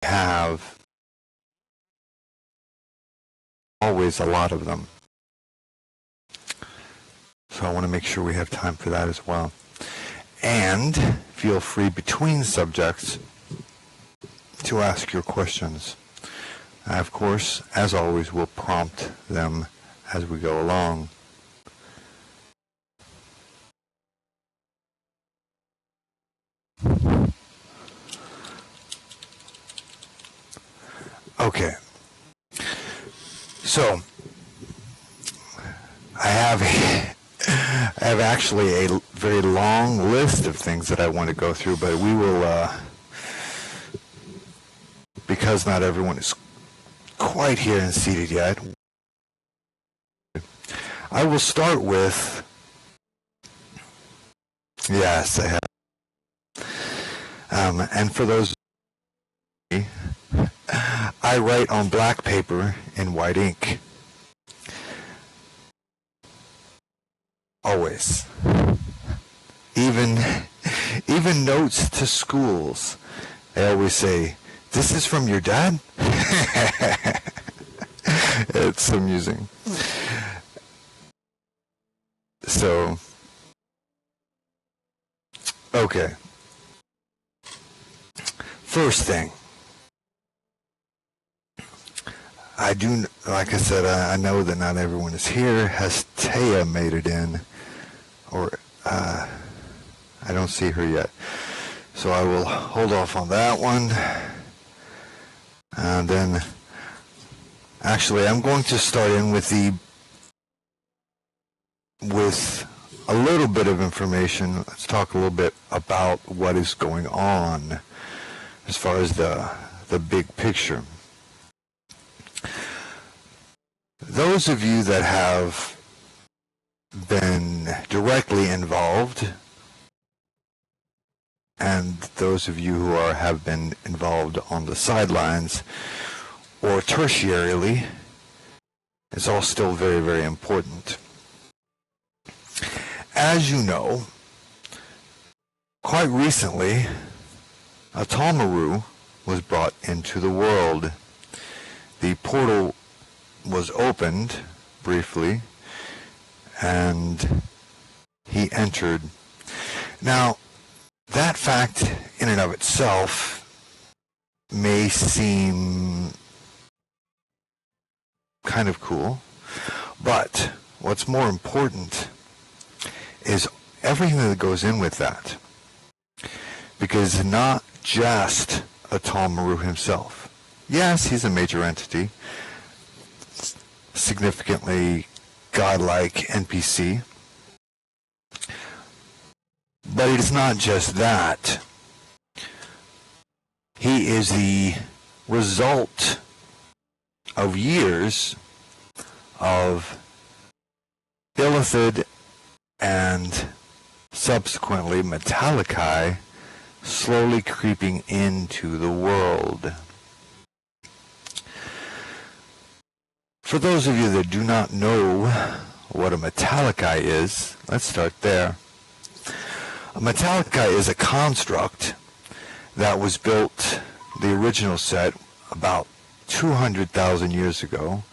have always a lot of them. So I want to make sure we have time for that as well. And feel free between subjects to ask your questions. I, of course, as always, will prompt them as we go along. Okay. So, I have actually a very long list of things that I want to go through, but we will, because not everyone is quite here and seated yet, I will start with, yes, I have, and for those, I write on black paper in white ink. Always. Even notes to schools. They always say, "This is from your dad?" It's amusing. So, okay. First thing. I do, like I said, I know that not everyone is here. Has Taya made it in? Or, I don't see her yet. So I will hold off on that one. And then, actually, I'm going to start in with a little bit of information. Let's talk a little bit about what is going on as far as the big picture. Those of you that have been directly involved, and those of you who have been involved on the sidelines or tertiarily, it's all still very, very important. As you know, quite recently, a Tamaru was brought into the world. The portal was opened briefly, and he entered. Now, that fact in and of itself may seem kind of cool, but what's more important is everything that goes in with that. Because not just a Tamaru himself. Yes, he's a major entity, significantly godlike NPC. But it is not just that. He is the result of years of illithid and subsequently Metallicae slowly creeping into the world. For those of you that do not know what a Metallicae is, let's start there. A Metallicae is a construct that was built, the original set, about 200,000 years ago,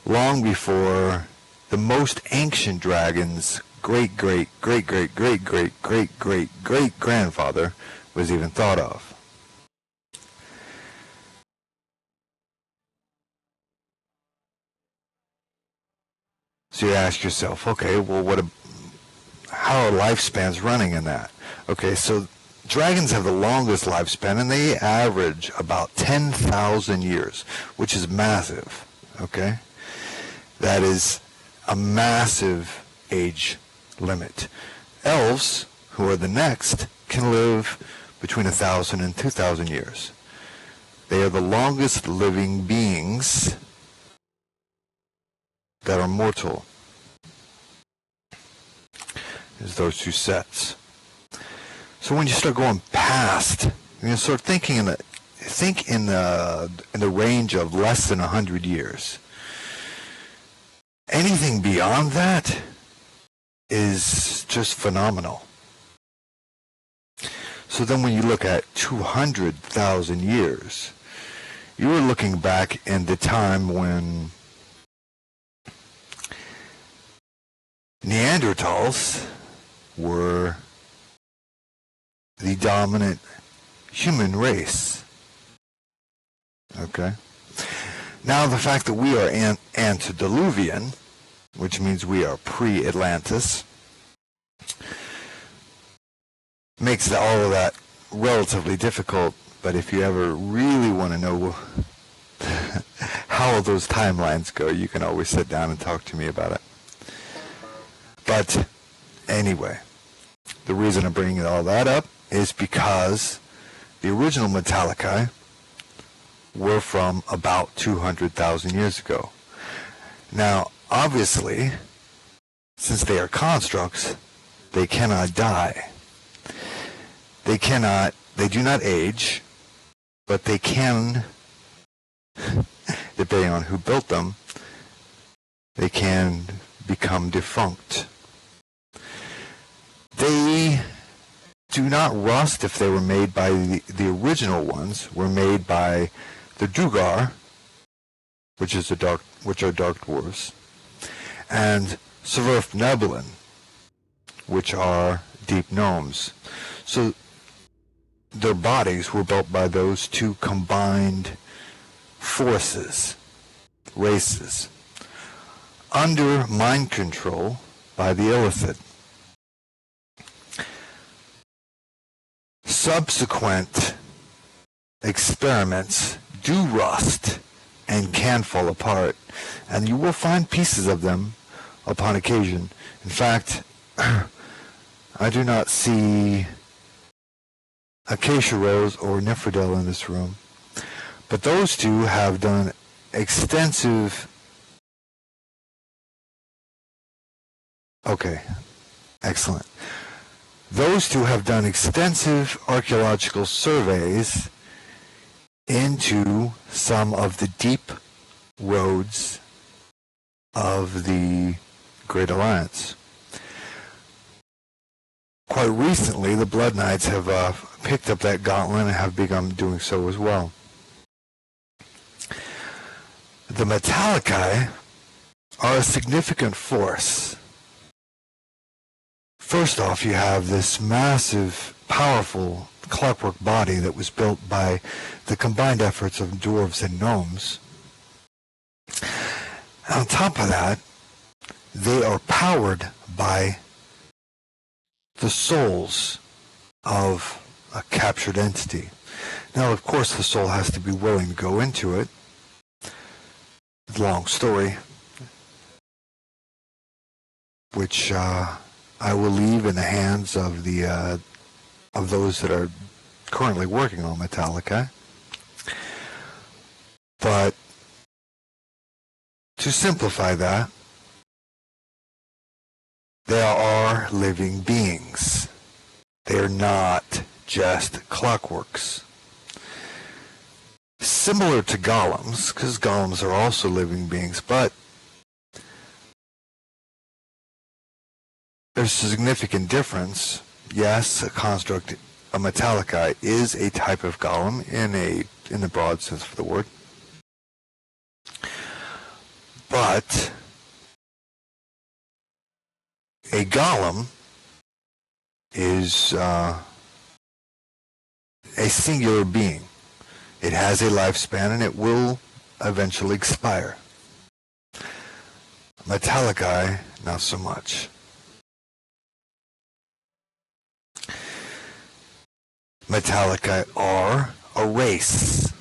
long before the most ancient dragon's great-great-great-great-great-great-great-great-grandfather was even thought of. So you ask yourself, okay, well, how are lifespans running in that? Okay, so dragons have the longest lifespan, and they average about 10,000 years, which is massive, okay? That is a massive age limit. Elves, who are the next, can live between 1,000 and 2,000 years. They are the longest living beings that are mortal. Is those two sets. So when you start going past, you start thinking in the range of less than 100 years. Anything beyond that is just phenomenal. So then when you look at 200,000 years, You were looking back in the time when Neanderthals were the dominant human race. Okay? Now the fact that we are antediluvian, which means we are pre-Atlantis, makes all of that relatively difficult. But if you ever really want to know how those timelines go, you can always sit down and talk to me about it. But anyway, the reason I'm bringing all that up is because the original Metallicae were from about 200,000 years ago. Now, obviously, since they are constructs, they cannot die. They do not age, but they can, depending on who built them, they can become defunct. They do not rust if they were made by the original ones, were made by the Dugar, which are dark dwarves, and Sylvhara, which are deep gnomes. So their bodies were built by those two combined forces, races, under mind control by the Illithid. Subsequent experiments do rust and can fall apart, and you will find pieces of them upon occasion. In fact, I do not see acacia rose or Nifredel in this room, but those two have done extensive... Okay, excellent. Those two have done extensive archaeological surveys into some of the deep roads of the Great Alliance. Quite recently, the Blood Knights have picked up that gauntlet and have begun doing so as well. The Metallicae are a significant force. First off, you have this massive, powerful clockwork body that was built by the combined efforts of dwarves and gnomes. On top of that, they are powered by the souls of a captured entity. Now, of course, the soul has to be willing to go into it. Long story, which I will leave in the hands of the of those that are currently working on Metallica. But to simplify that, they are living beings. They are not just clockworks. Similar to golems, because golems are also living beings, but there's a significant difference. Yes, a construct, a Metallicae, is a type of golem in the broad sense of the word. But a golem is a singular being. It has a lifespan and it will eventually expire. Metallicae, not so much. Metallicae are a race.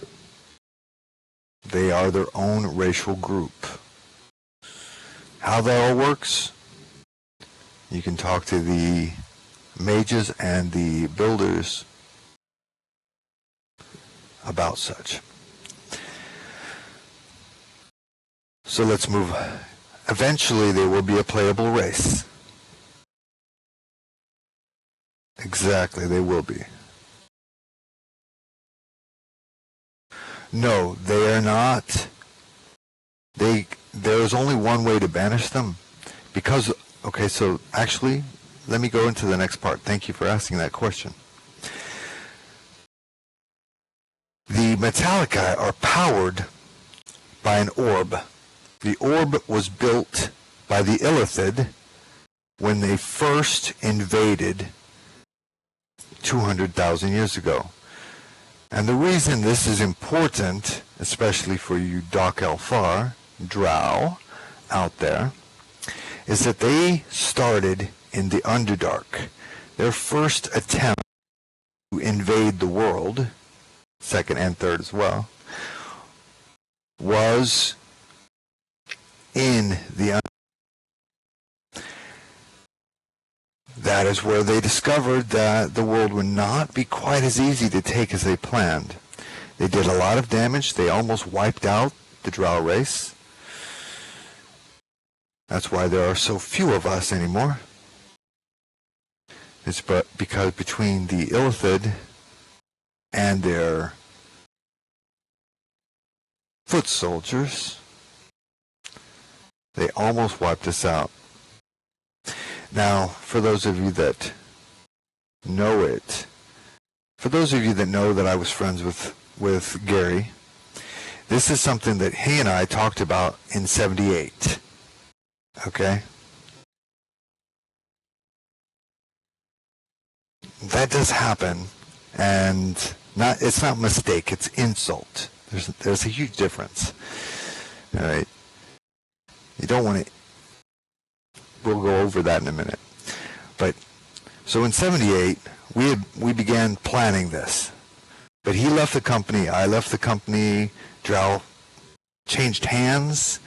They are their own racial group. How that all works, you can talk to the mages and the builders about such. So let's move. Eventually they will be a playable race. Exactly, they will be. No, they are not. There is only one way to banish them. Because, okay, so actually, let me go into the next part. Thank you for asking that question. The The Metallicae are powered by an orb. The orb was built by the Illithid when they first invaded 200,000 years ago. And the reason this is important, especially for you Doc Elfar, Drow, out there, is that they started in the Underdark. Their first attempt to invade the world, second and third as well, was in the Underdark. That is where they discovered that the world would not be quite as easy to take as they planned. They did a lot of damage. They almost wiped out the Drow race. That's why there are so few of us anymore. It's because between the Illithid and their foot soldiers, they almost wiped us out. Now, for those of you that know it, for those of you that know that I was friends with Gary, this is something that he and I talked about in 78. Okay? That does happen, and it's not mistake, it's insult. There's a huge difference. All right? You don't want to... We'll go over that in a minute. But, so in 78, we began planning this. But he left the company, I left the company, Drow changed hands,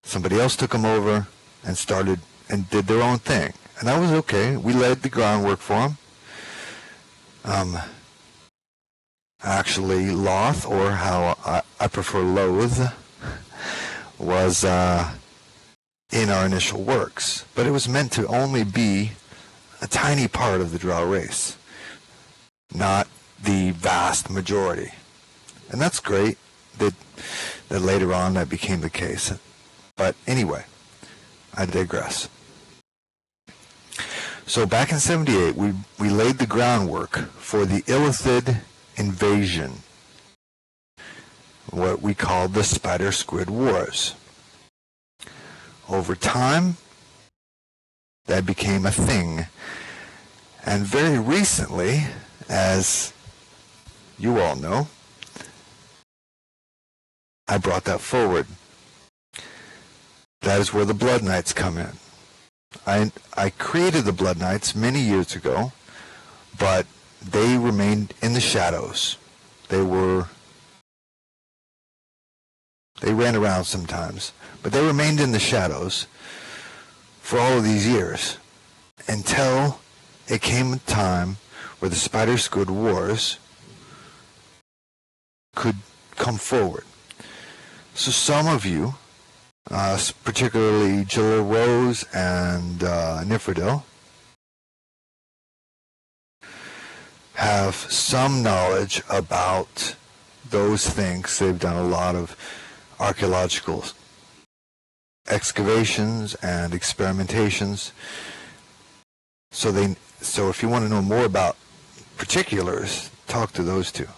somebody else took them over and started and did their own thing. And that was okay. We laid the groundwork for them. Actually, Loth, or how I prefer Loath, was in our initial works. But it was meant to only be a tiny part of the Drow race, not the vast majority. And that's great that later on that became the case. But anyway, I digress. So back in 78, we laid the groundwork for the Illithid invasion, what we called the Spider Squid Wars. Over time, that became a thing. And very recently, as you all know, I brought that forward. That is where the Blood Knights come in. I created the Blood Knights many years ago, but they remained in the shadows. They ran around sometimes, but they remained in the shadows for all of these years until it came a time where the Spider Squid Wars could come forward. So some of you, particularly Jilla Rose and Nifredil, have some knowledge about those things. They've done a lot of archaeological excavations and experimentations. So if you want to know more about particulars, talk to those two.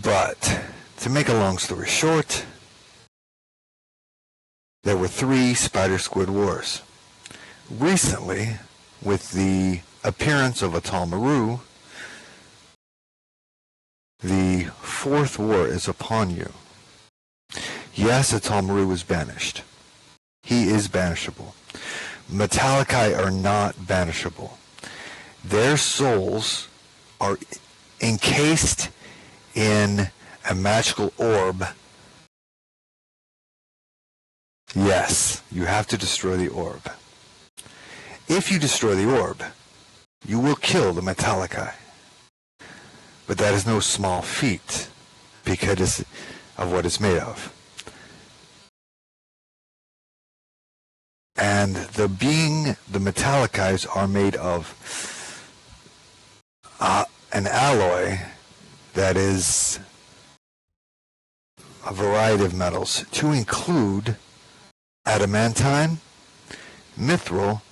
But to make a long story short, there were 3 Spider Squid Wars. Recently, with the appearance of Atal Maru, the 4th war is upon you. Yes, Atal Maru was banished. He is banishable. Metallicae are not banishable. Their souls are encased in a magical orb. Yes, you have to destroy the orb. If you destroy the orb, you will kill the Metallicae. But that is no small feat because of what it's made of. And the Metallicaes are made of an alloy that is a variety of metals, to include adamantine, mithril,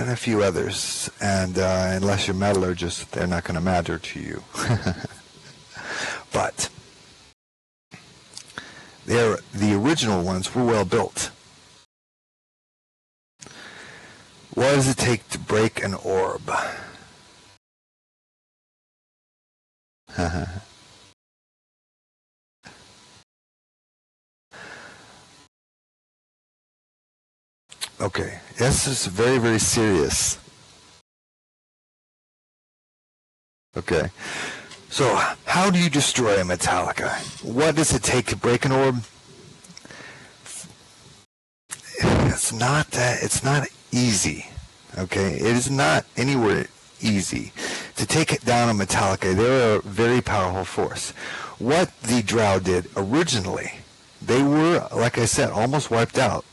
and a few others. And unless you're metallurgist, they're not going to matter to you. But the original ones were well built. What does it take to break an orb? Okay, this is very, very serious. Okay, so how do you destroy a Metallica? What does it take to break an orb? It's not easy. Okay, it is not anywhere easy to take it down a Metallica. They're a very powerful force. What the Drow did originally, they were, like I said, almost wiped out.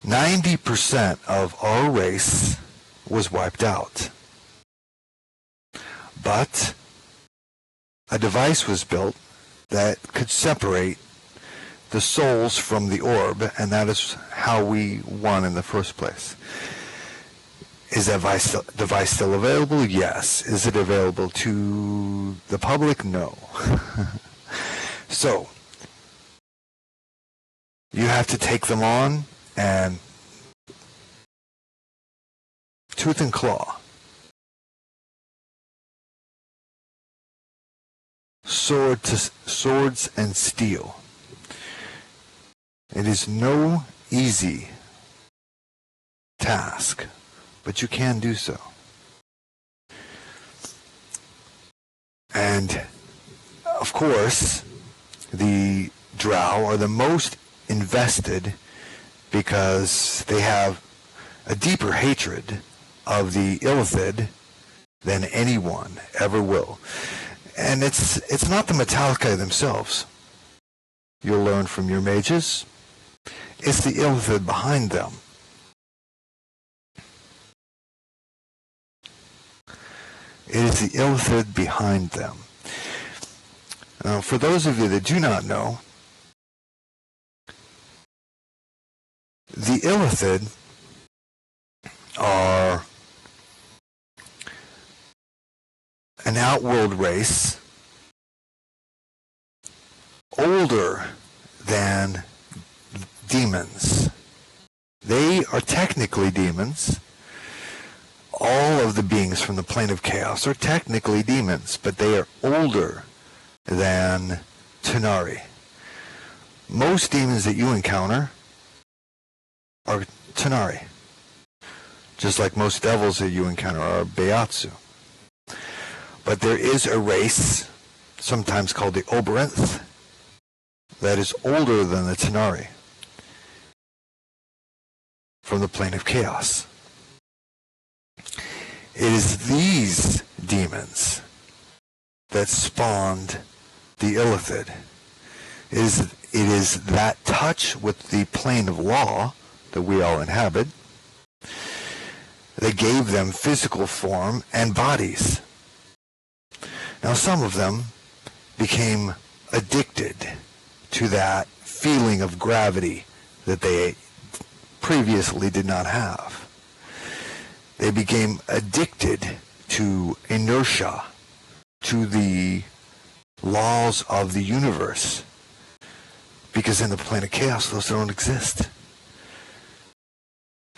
90% of our race was wiped out. But a device was built that could separate the souls from the orb, and that is how we won in the first place. Is that device still available? Yes. Is it available to the public? No. So, you have to take them on and tooth and claw. Swords and steel. It is no easy task, but you can do so. And, of course, the Drow are the most invested because they have a deeper hatred of the Illithid than anyone ever will. And it's not the Metallica themselves. You'll learn from your mages. It's the Illithid behind them. It is the Illithid behind them. For those of you that do not know, the Illithid are an outworld race older than demons. They are technically demons. All of the beings from the plane of chaos are technically demons, but they are older than Tanari. Most demons that you encounter are Tanari, just like most devils that you encounter are Beyatsu. But there is a race, sometimes called the Oberonth, that is older than the Tanari, from the plane of chaos. It is these demons that spawned the Illithid. It is that touch with the plane of law that we all inhabit that gave them physical form and bodies. Now, some of them became addicted to that feeling of gravity that they previously did not have. They became addicted to inertia, to the laws of the universe, because in the plane of chaos, those don't exist.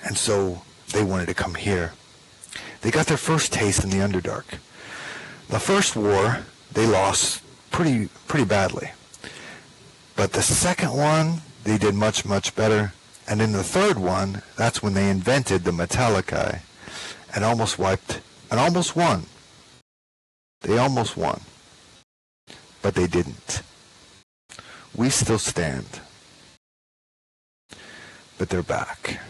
And so they wanted to come here. They got their first taste in the Underdark. The first war, they lost pretty badly. But the second one, they did much, much better. And in the third one, that's when they invented the Metallicae and almost won. They almost won. But they didn't. We still stand. But they're back.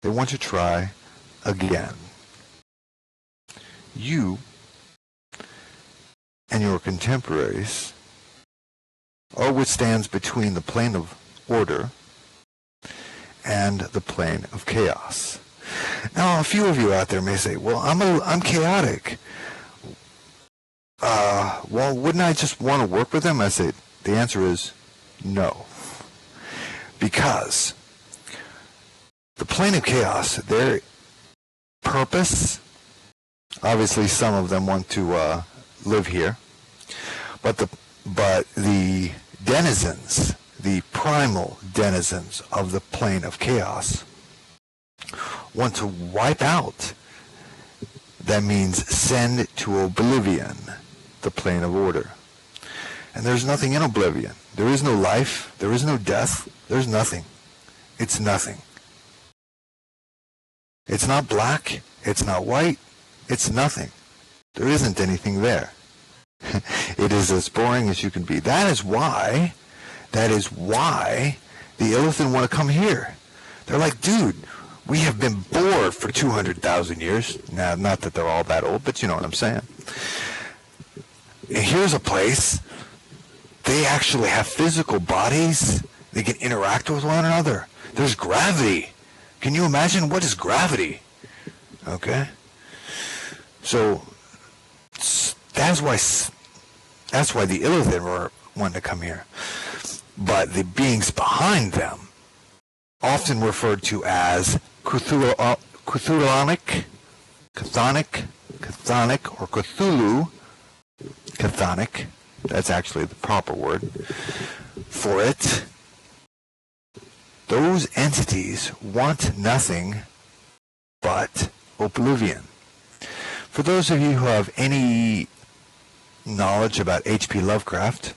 They want to try again. You and your contemporaries are what stands between the plane of order and the plane of chaos. Now, a few of you out there may say, well, I'm chaotic. Well, wouldn't I just want to work with them? I say, the answer is no. Because the plane of chaos, their purpose, obviously some of them want to live here, but the denizens, the primal denizens of the plane of chaos, want to wipe out. That means send to oblivion the plane of order. And there's nothing in oblivion. There is no life. There is no death. There's nothing. It's nothing. It's not black. It's not white. It's nothing. There isn't anything there. It is as boring as you can be. That is why the Illithin want to come here. They're like, dude, we have been bored for 200,000 years. Now, not that they're all that old, but you know what I'm saying. And here's a place. They actually have physical bodies. They can interact with one another. There's gravity. Can you imagine what is gravity? Okay? So that's why the Illithin were wanting to come here. But the beings behind them, often referred to as Cthulhu, Chthonic, or Cthulhu, Chthonic, that's actually the proper word for it. Those entities want nothing but oblivion. For those of you who have any knowledge about H.P. Lovecraft,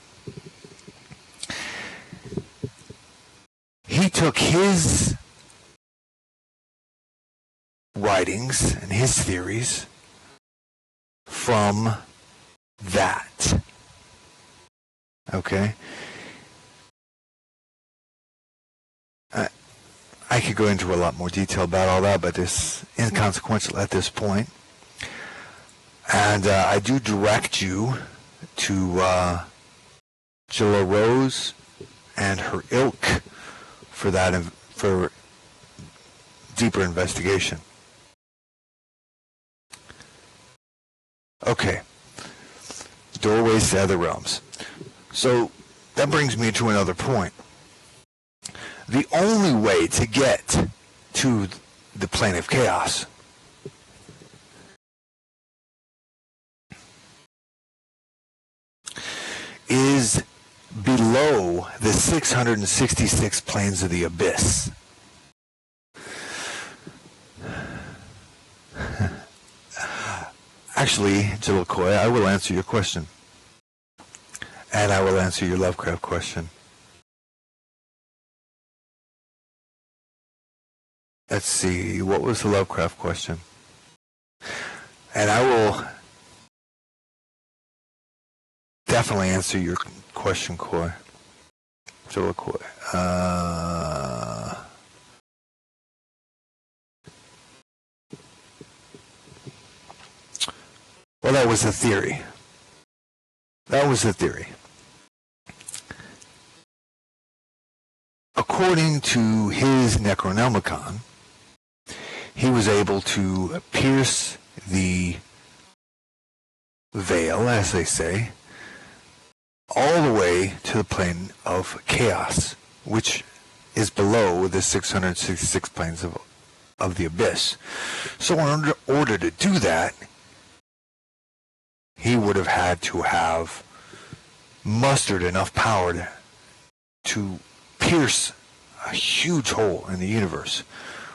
he took his writings and his theories from that. Okay? I could go into a lot more detail about all that, but it's inconsequential at this point. And I do direct you to Jilla Rose and her ilk for that, for deeper investigation. Okay. Doorways to other realms. So that brings me to another point. The only way to get to the plane of chaos is below the 666 planes of the abyss. Actually, Jilakoi, I will answer your question. And I will answer your Lovecraft question. Let's see, what was the Lovecraft question? And I will definitely answer your question, Koi. Jilakoi. Well, that was the theory. That was the theory. According to his Necronomicon, he was able to pierce the veil, as they say, all the way to the plane of chaos, which is below the 666 planes of the abyss. So in order to do that, he would have had to have mustered enough power to pierce a huge hole in the universe,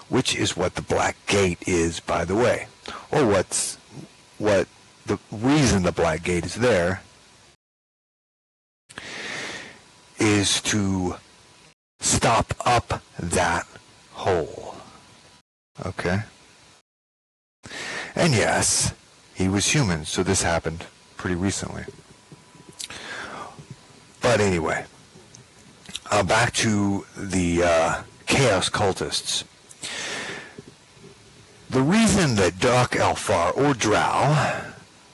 which is what the Black Gate is, by the way. Or what the reason the Black Gate is there is to stop up that hole. Okay? And yes, he was human, so this happened pretty recently. But anyway, back to the Chaos Cultists. The reason that Doc Elfar or Drow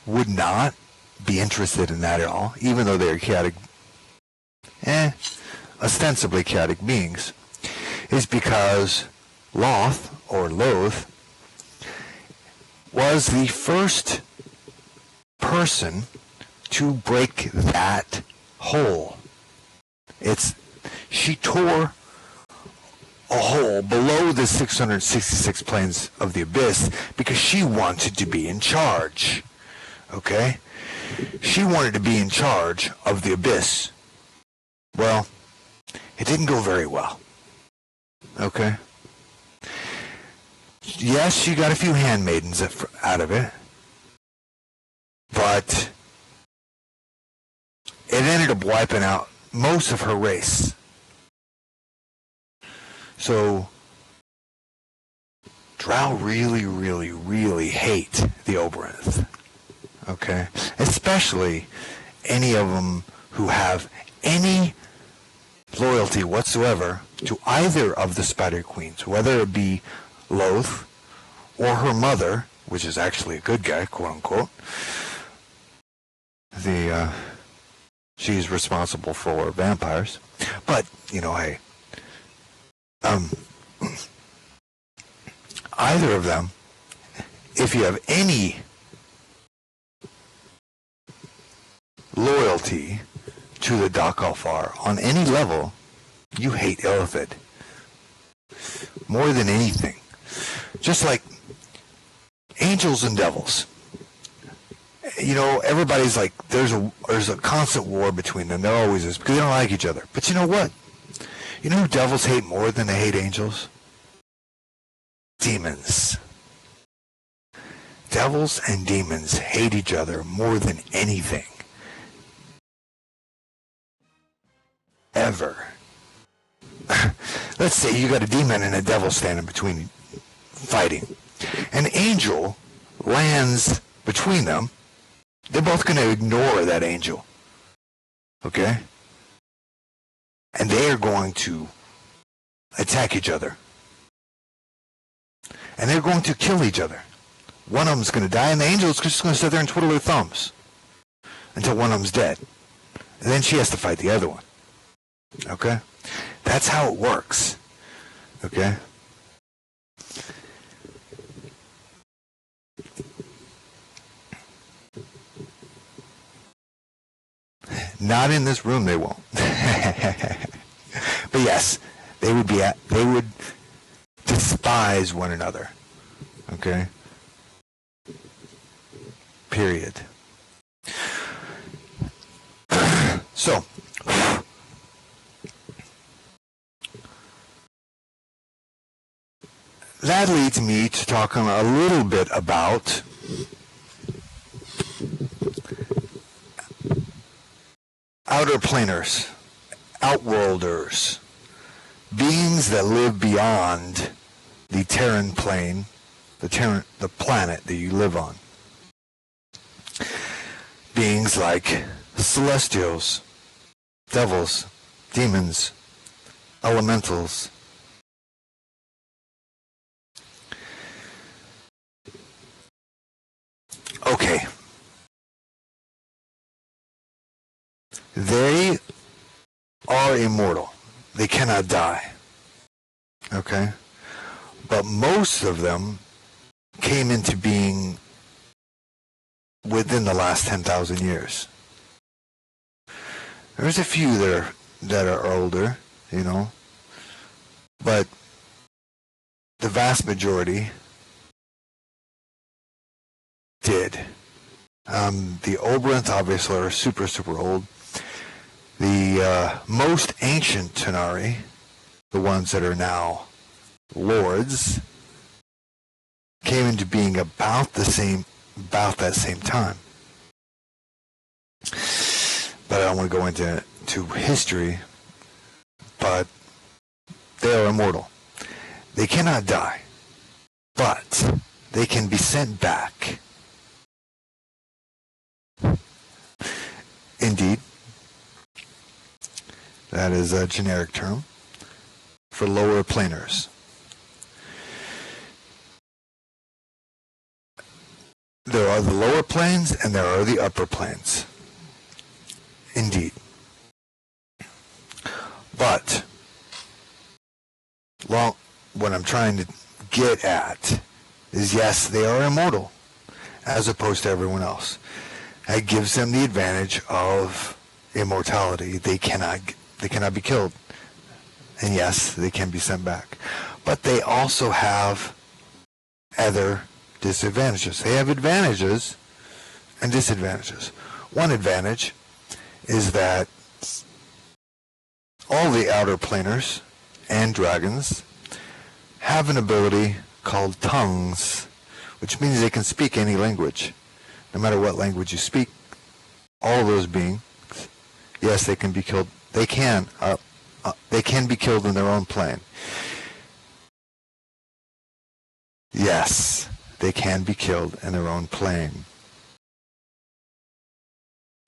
would not be interested in that at all, even though they're chaotic, ostensibly chaotic beings, is because Loth, or Loth, was the first person to break that hole. She tore a hole below the 666 planes of the abyss because she wanted to be in charge. Okay? She wanted to be in charge of the abyss. Well, it didn't go very well. Okay? Yes, she got a few handmaidens out of it, but it ended up wiping out most of her race. So, Drow really, really, really hate the Oberonth. Okay? Especially any of them who have any loyalty whatsoever to either of the Spider Queens, whether it be Loth or her mother, which is actually a good guy, quote unquote. She's responsible for vampires. But, hey, either of them, if you have any loyalty to the Dakalfar on any level, you hate Illithid more than anything. Just like angels and devils. Everybody's like, there's a constant war between them. There always is, because they don't like each other. But you know what? You know who devils hate more than they hate angels? Demons. Devils and demons hate each other more than anything. Ever. Let's say you got a demon and a devil standing between fighting. An angel lands between them. They're both going to ignore that angel. Okay? And they are going to attack each other. And they're going to kill each other. One of them's going to die, and the angel is just going to sit there and twiddle their thumbs until one of them's dead. And then she has to fight the other one. Okay? That's how it works. Okay? Not in this room, they won't. But yes, they would despise one another. Okay? Period. So, that leads me to talk a little bit about outer planers, outworlders, beings that live beyond the Terran plane, the planet that you live on. Beings like celestials, devils, demons, elementals. Okay. They are immortal. They cannot die. Okay? But most of them came into being within the last 10,000 years. There's a few that are older, but the vast majority did. The Oberonth obviously are super, super old. The most ancient Tanari, the ones that are now lords, came into being about that same time. But I don't want to go into history, but they are immortal. They cannot die, but they can be sent back. Indeed. That is a generic term for lower planers. There are the lower planes and there are the upper planes. Indeed. But what I'm trying to get at is, yes, they are immortal as opposed to everyone else. That gives them the advantage of immortality. They cannot be killed. And yes, they can be sent back. But they also have other disadvantages. They have advantages and disadvantages. One advantage is that all the outer planers and dragons have an ability called tongues, which means they can speak any language. No matter what language you speak, all of those beings, yes, they can be killed. They can be killed in their own plane. Yes, they can be killed in their own plane.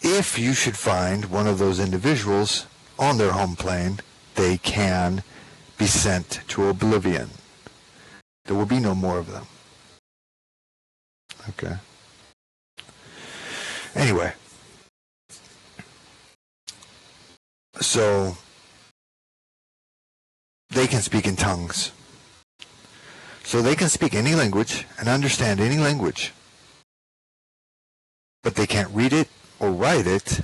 If you should find one of those individuals on their home plane, they can be sent to oblivion. There will be no more of them. Okay. Anyway. So, they can speak in tongues. So they can speak any language and understand any language. But they can't read it or write it.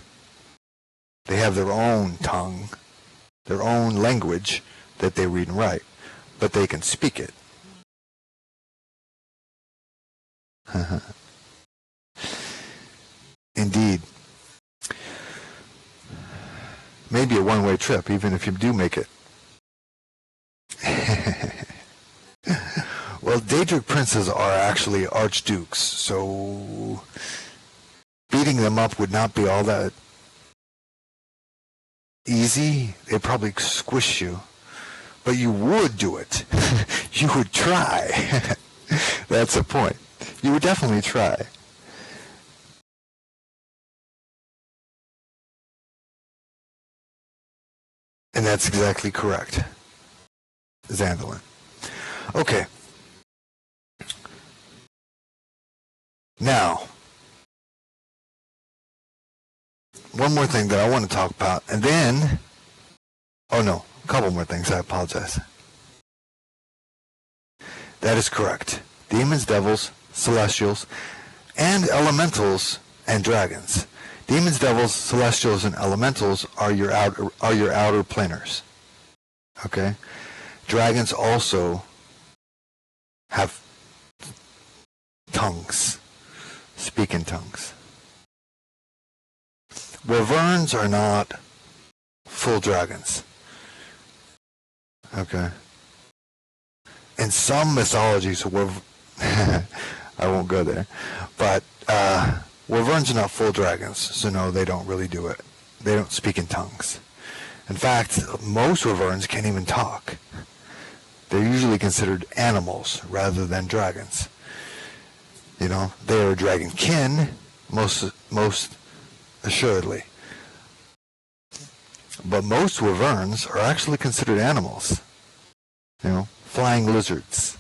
They have their own tongue, their own language that they read and write. But they can speak it. Indeed. Maybe a one-way trip, even if you do make it. Well, Daedric princes are actually archdukes, so beating them up would not be all that easy. They'd probably squish you, but you would do it. You would try. That's the point. You would definitely try. And that's exactly correct, Xandalin. Okay. Now, one more thing that I want to talk about, and then, oh no, a couple more things, I apologize. That is correct. Demons, devils, celestials, and elementals and dragons. Demons, devils, celestials, and elementals are your outer planers. Okay? Dragons also have tongues, speak in tongues. Wyverns are not full dragons. Okay? In some mythologies, I won't go there, but Wyverns are not full dragons, so no, they don't really do it. They don't speak in tongues. In fact, most Wyverns can't even talk. They're usually considered animals rather than dragons. You know, they are dragon kin, most assuredly. But most Wyverns are actually considered animals. You know, flying lizards.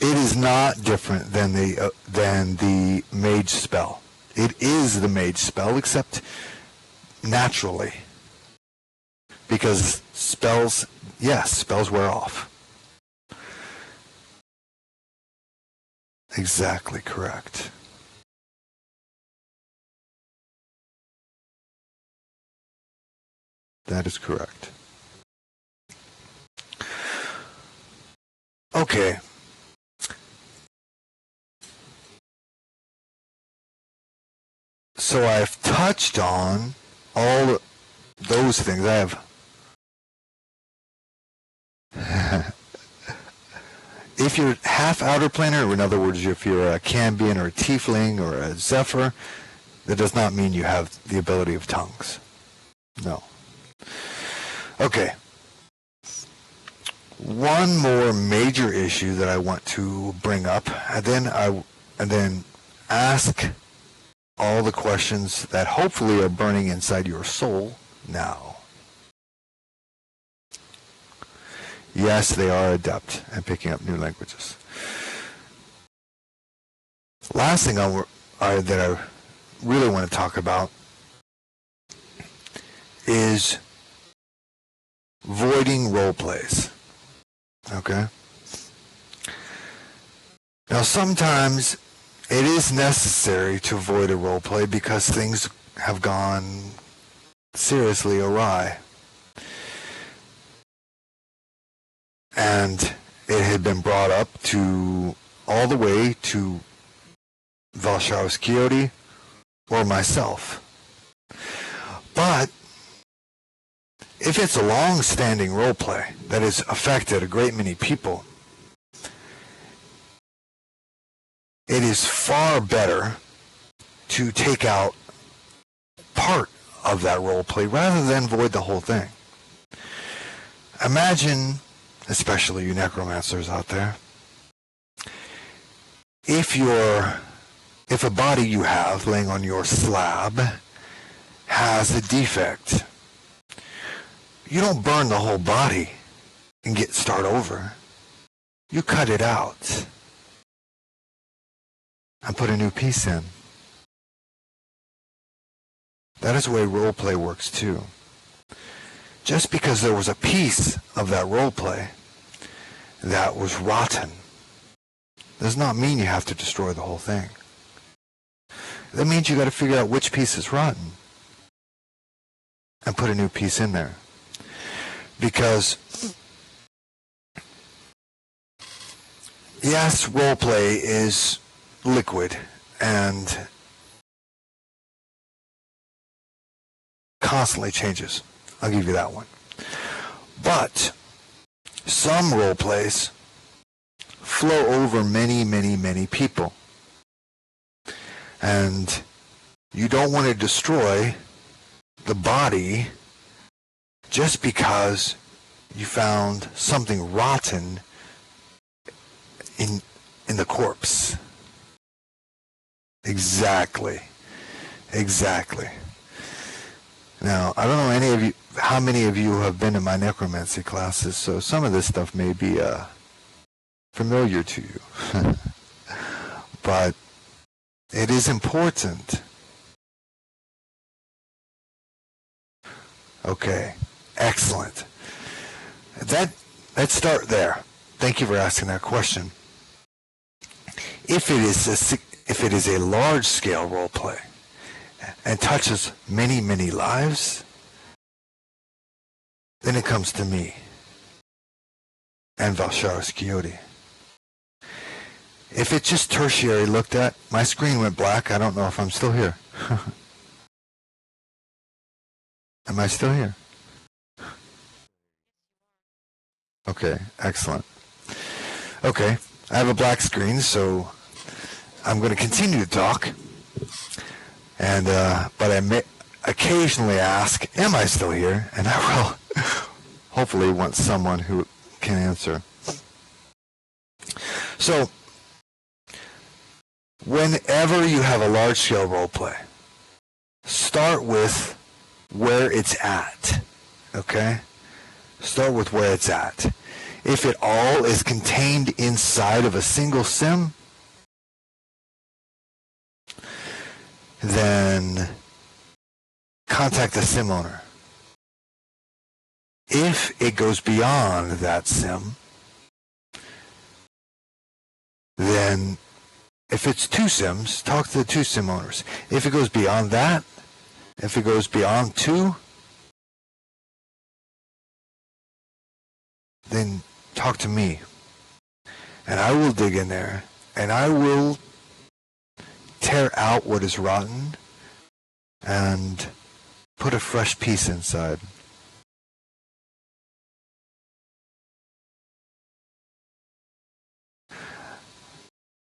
It is not different than the mage spell. It is the mage spell, except naturally. Because spells wear off. Exactly correct. That is correct. Okay. So I've touched on all those things. I have. If you're half outer planar, or in other words, if you're a Cambion or a Tiefling or a Zephyr, that does not mean you have the ability of tongues. No. Okay. One more major issue that I want to bring up, and then ask all the questions that hopefully are burning inside your soul now. Yes, they are adept at picking up new languages. Last thing that I really want to talk about is voiding role plays. Okay? Now sometimes it is necessary to avoid a role play because things have gone seriously awry. And it had been brought up to all the way to Sylvhara or myself. But if it's a long-standing role play that has affected a great many people, it is far better to take out part of that role play rather than void the whole thing. Imagine, especially you necromancers out there, if a body you have laying on your slab has a defect, you don't burn the whole body and start over. You cut it out and put a new piece in. That is the way role play works too. Just because there was a piece of that role play that was rotten does not mean you have to destroy the whole thing. That means you got to figure out which piece is rotten and put a new piece in there. Because yes, role play is liquid and constantly changes. I'll give you that one. But some role plays flow over many, many, many people. And you don't want to destroy the body just because you found something rotten in the corpse. Exactly. Now, I don't know how many of you have been in my necromancy classes, so some of this stuff may be familiar to you. But it is important. Okay, excellent. Let's start there. Thank you for asking that question. If it is a large-scale role play and touches many, many lives, then it comes to me and Sylvhara. If it's just tertiary looked at, my screen went black. I don't know if I'm still here. Am I still here? Okay, excellent. Okay, I have a black screen, so I'm going to continue to talk. And but I may occasionally ask, am I still here? And I will hopefully want someone who can answer. So, whenever you have a large-scale role play, start with where it's at, okay? Start with where it's at. If it all is contained inside of a single sim, then contact the sim owner. If it goes beyond that sim, then if it's 2 sims, talk to the 2 sim owners. If it goes beyond that, if it goes beyond 2, then talk to me. And I will dig in there, and I will tear out what is rotten and put a fresh piece inside.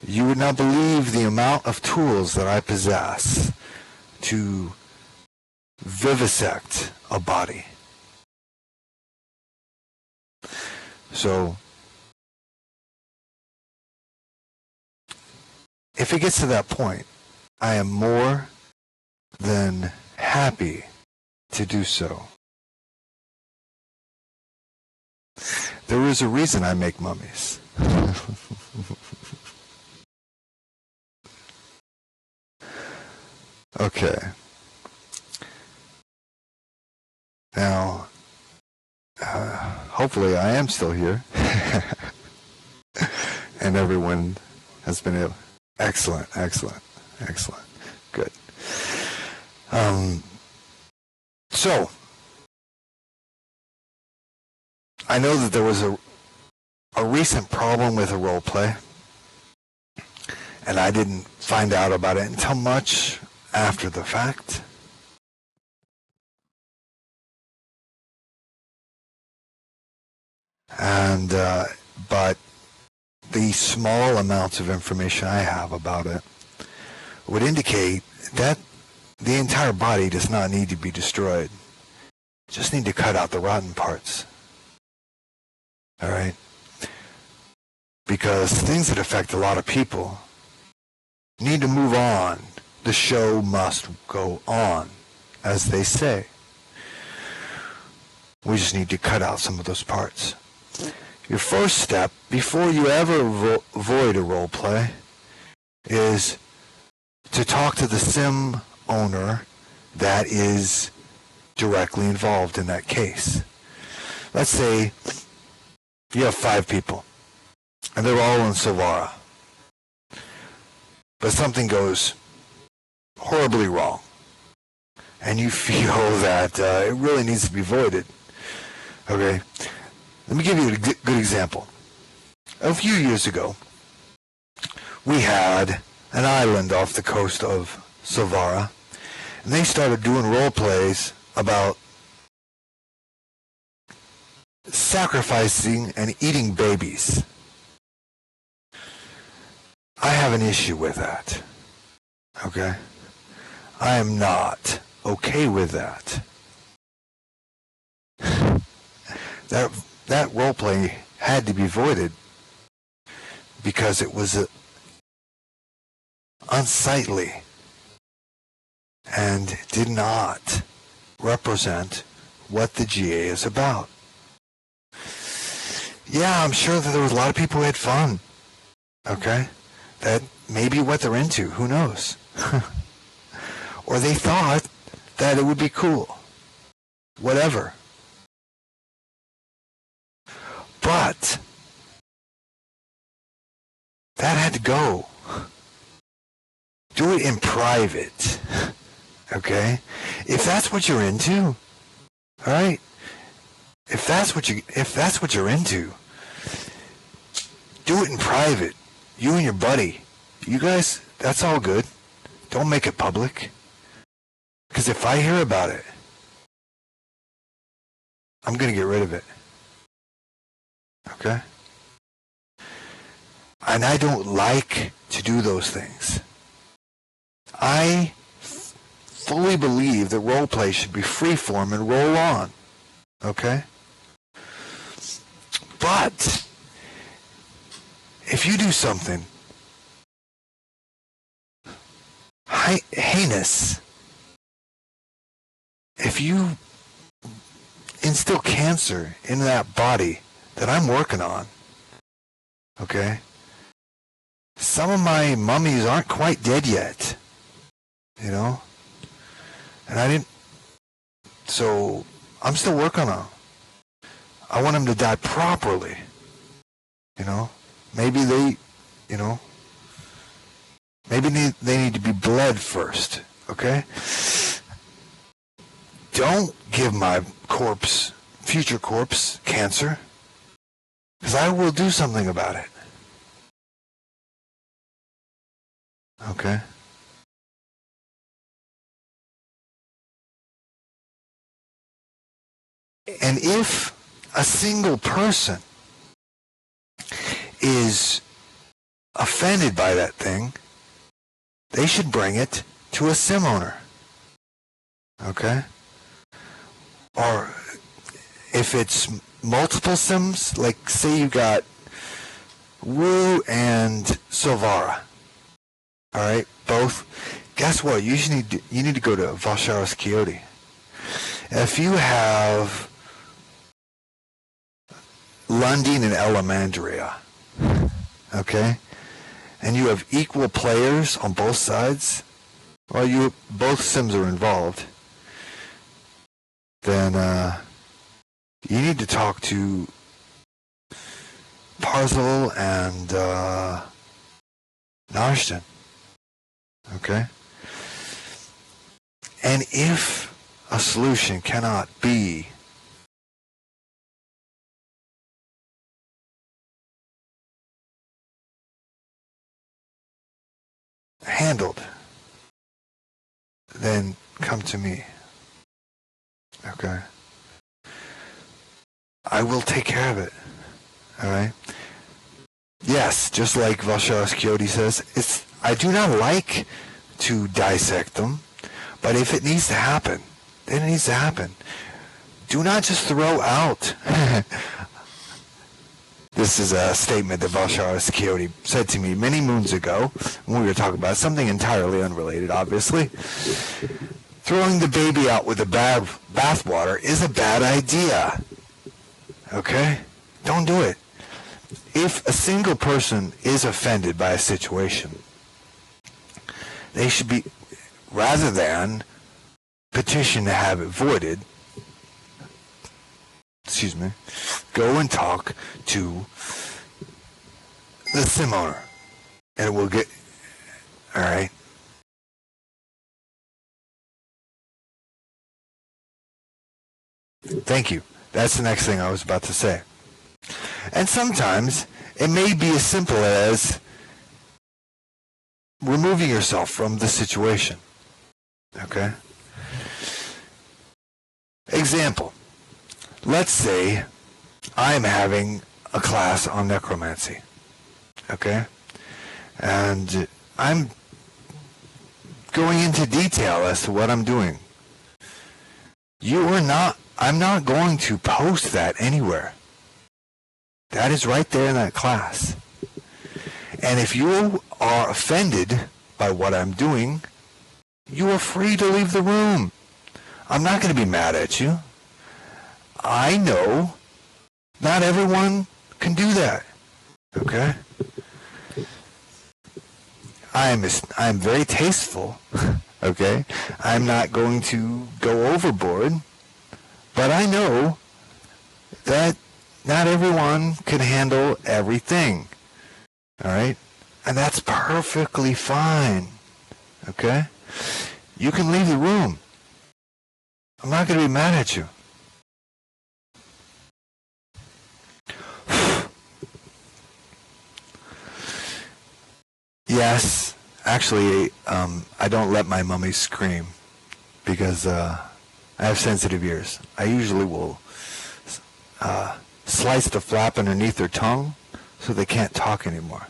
You would not believe the amount of tools that I possess to vivisect a body. So, if it gets to that point, I am more than happy to do so. There is a reason I make mummies. Okay. Now, hopefully I am still here. And everyone has been able. Excellent, excellent, excellent. Good. So, I know that there was a recent problem with a role play, and I didn't find out about it until much after the fact. And, but the small amounts of information I have about it would indicate that the entire body does not need to be destroyed. Just need to cut out the rotten parts. All right? Because things that affect a lot of people need to move on. The show must go on, as they say. We just need to cut out some of those parts. Your first step, before you ever void a role play, is to talk to the sim owner that is directly involved in that case. Let's say you have 5 people, and they're all in Sylvhara. But something goes horribly wrong, and you feel that it really needs to be voided. Okay? Let me give you a good example. A few years ago, we had an island off the coast of Sylvhara, and they started doing role plays about sacrificing and eating babies. I have an issue with that. Okay? I am not okay with that. That role play had to be voided because it was unsightly and did not represent what the GA is about. Yeah, I'm sure that there was a lot of people who had fun. Okay? That may be what they're into. Who knows? Or they thought that it would be cool. Whatever. But that had to go. Do it in private. Okay? If that's what you're into, all right? If that's what you're into, do it in private. You and your buddy. You guys, that's all good. Don't make it public. Because if I hear about it, I'm going to get rid of it. Okay? And I don't like to do those things. I fully believe that role play should be freeform and roll on. Okay? But if you do something heinous, if you instill cancer in that body that I'm working on, okay? Some of my mummies aren't quite dead yet, you know? And I didn't, so I'm still working on them. I want them to die properly, you know? Maybe they, you know, maybe they need to be bled first, okay? Don't give my future corpse, cancer, because I will do something about it. Okay? And if a single person is offended by that thing, they should bring it to a sim owner. Okay? Or if it's multiple sims, like say you got Wu and Sylvhara. Alright? Both. Guess what? You need to go to Valsharis Coyote. If you have Lundin and Elamandria, okay, and you have equal players on both sides, well, both sims are involved, then you need to talk to Parzel and Narsten. Okay? And if a solution cannot be handled, then come to me. Okay? I will take care of it. Alright? Yes, just like Sylvhara Elen says, I do not like to dissect them, but if it needs to happen, then it needs to happen. Do not just throw out. This is a statement that Sylvhara Elen said to me many moons ago when we were talking about something entirely unrelated, obviously. Throwing the baby out with the bathwater is a bad idea. Okay? Don't do it. If a single person is offended by a situation, they should be, rather than petition to have it voided, go and talk to the sim owner, and we'll get, all right? Thank you. That's the next thing I was about to say. And sometimes it may be as simple as removing yourself from the situation. Okay? Example. Let's say I'm having a class on necromancy. Okay? And I'm going into detail as to what I'm doing. I'm not going to post that anywhere. That is right there in that class. And if you are offended by what I'm doing, you are free to leave the room. I'm not going to be mad at you. I know not everyone can do that. Okay? I'm very tasteful. Okay? I'm not going to go overboard. But I know that not everyone can handle everything. All right? And that's perfectly fine. Okay? You can leave the room. I'm not going to be mad at you. Yes, actually, I don't let my mummies scream because I have sensitive ears. I usually will slice the flap underneath their tongue so they can't talk anymore.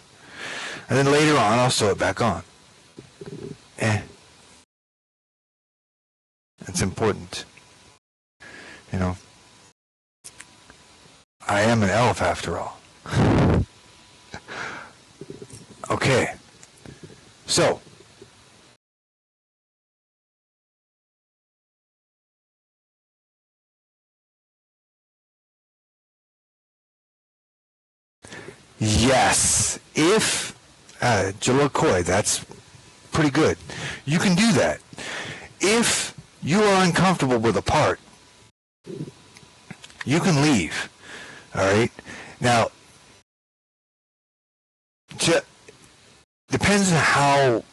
And then later on, I'll sew it back on. It's important. You know, I am an elf after all. Okay. So, yes, if Jalokoi, that's pretty good. You can do that. If you are uncomfortable with a part, you can leave. All right. Now, depends on how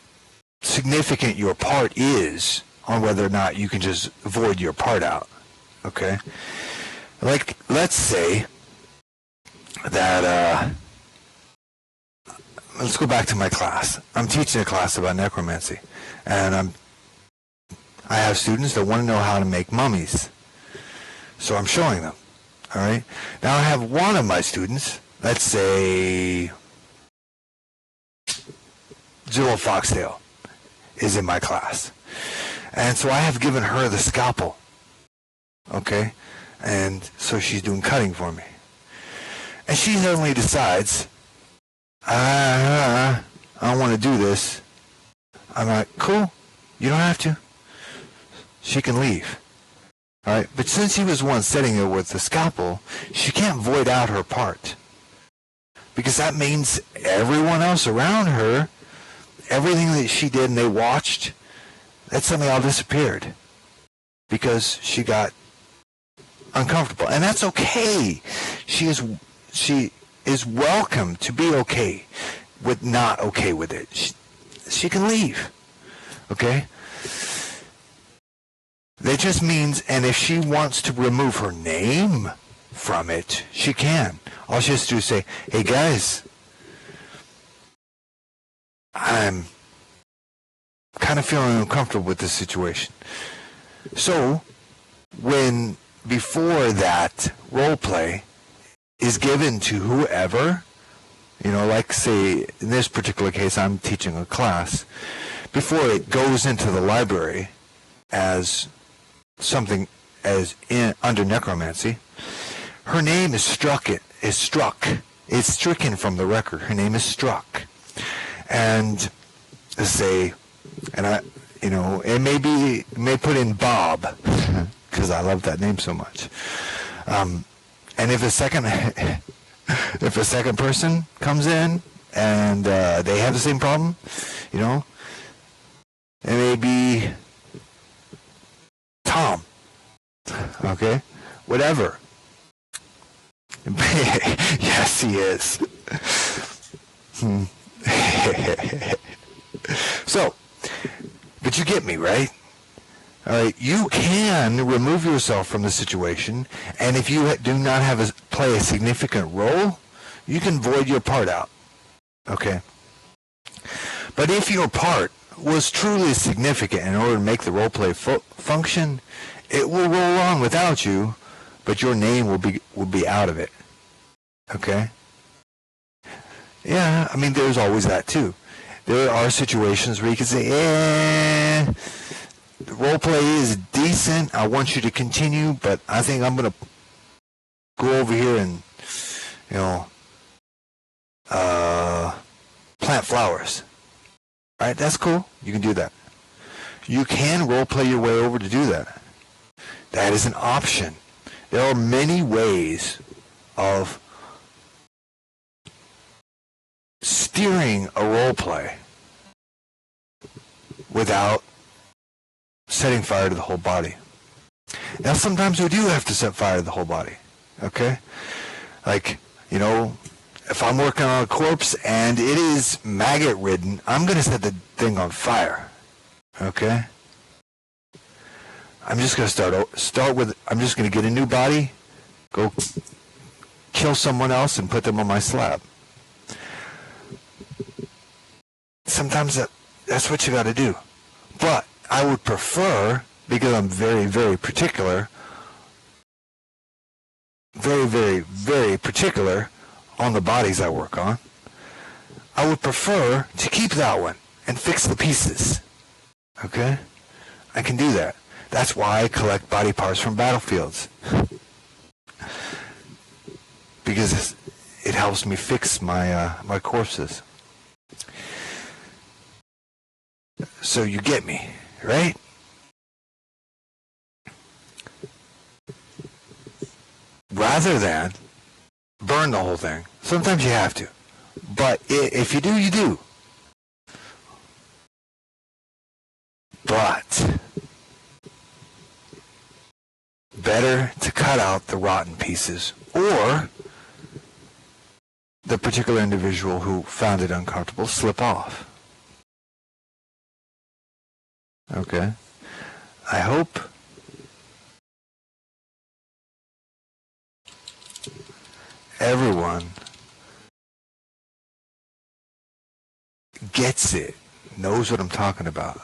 significant your part is on whether or not you can just void your part out. Okay. Like, let's say that, let's go back to my class. I'm teaching a class about necromancy, and I have students that want to know how to make mummies. So I'm showing them. All right. Now I have one of my students, let's say Jill Foxtail, is in my class. And so I have given her the scalpel. Okay? And so she's doing cutting for me. And she suddenly decides, I don't want to do this. I'm like, cool. You don't have to. She can leave. All right? But since he was the one setting her with the scalpel, she can't void out her part. Because that means everyone else around her, everything that she did and they watched, that suddenly all disappeared. Because she got uncomfortable. And that's okay. She is welcome to be okay. not okay with it, she can leave. Okay? That just means, and if she wants to remove her name from it, she can. All she has to do is say, hey guys, I'm kind of feeling uncomfortable with this situation. So, before that role play is given to whoever, like say, in this particular case, I'm teaching a class, before it goes into the library as something under necromancy, her name is struck. It's stricken from the record. Her name is struck. And say, and it may put in Bob, because I love that name so much. And if a second person comes in and they have the same problem, it may be Tom. Okay, whatever. Yes, he is. So, but you get me, right? All right, you can remove yourself from the situation, and if you do not play a significant role, you can void your part out. Okay? But if your part was truly significant in order to make the roleplay function, it will roll on without you, but your name will be out of it. Okay? Yeah, I mean, there's always that too. There are situations where you can say, the role play is decent, I want you to continue, but I think I'm going to go over here and, plant flowers. Alright, that's cool. You can do that. You can role play your way over to do that. That is an option. There are many ways of steering a role play without setting fire to the whole body. Now, sometimes we do have to set fire to the whole body. Okay? Like, if I'm working on a corpse and it is maggot-ridden, I'm going to set the thing on fire. Okay? I'm just going to I'm just going to get a new body, go kill someone else and put them on my slab. Sometimes that's what you got to do. But I would prefer, because I'm very, very particular, very, very, very particular on the bodies I work on, I would prefer to keep that one and fix the pieces. Okay? I can do that. That's why I collect body parts from battlefields. Because it helps me fix my corpses. So you get me, right? Rather than burn the whole thing. Sometimes you have to. But if you do, you do. But better to cut out the rotten pieces, or the particular individual who found it uncomfortable slip off. Okay? I hope everyone gets it, knows what I'm talking about.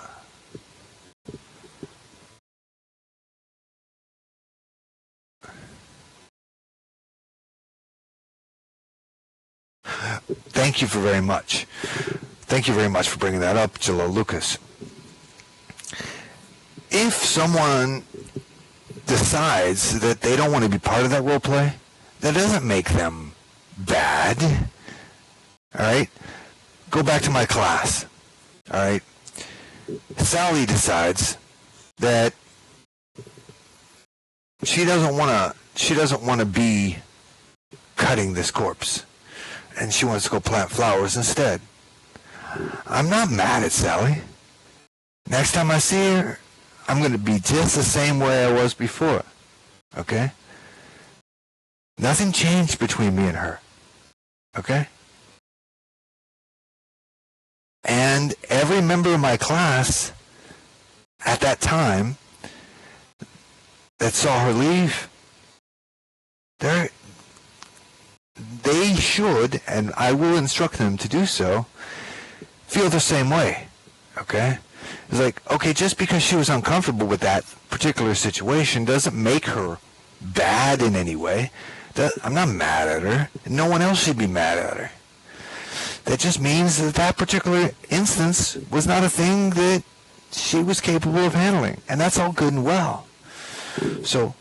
Thank you very much. Thank you very much for bringing that up, Jilla Lucas. If someone decides that they don't want to be part of that role play, that doesn't make them bad. All right? Go back to my class. All right? Sally decides that she doesn't want to be cutting this corpse, and she wants to go plant flowers instead. I'm not mad at Sally. Next time I see her, I'm going to be just the same way I was before. Okay? Nothing changed between me and her. Okay? And every member of my class at that time that saw her leave, they should, and I will instruct them to do so, feel the same way. Okay? It's like, okay, just because she was uncomfortable with that particular situation doesn't make her bad in any way. I'm not mad at her. No one else should be mad at her. That just means that that particular instance was not a thing that she was capable of handling. And that's all good and well. So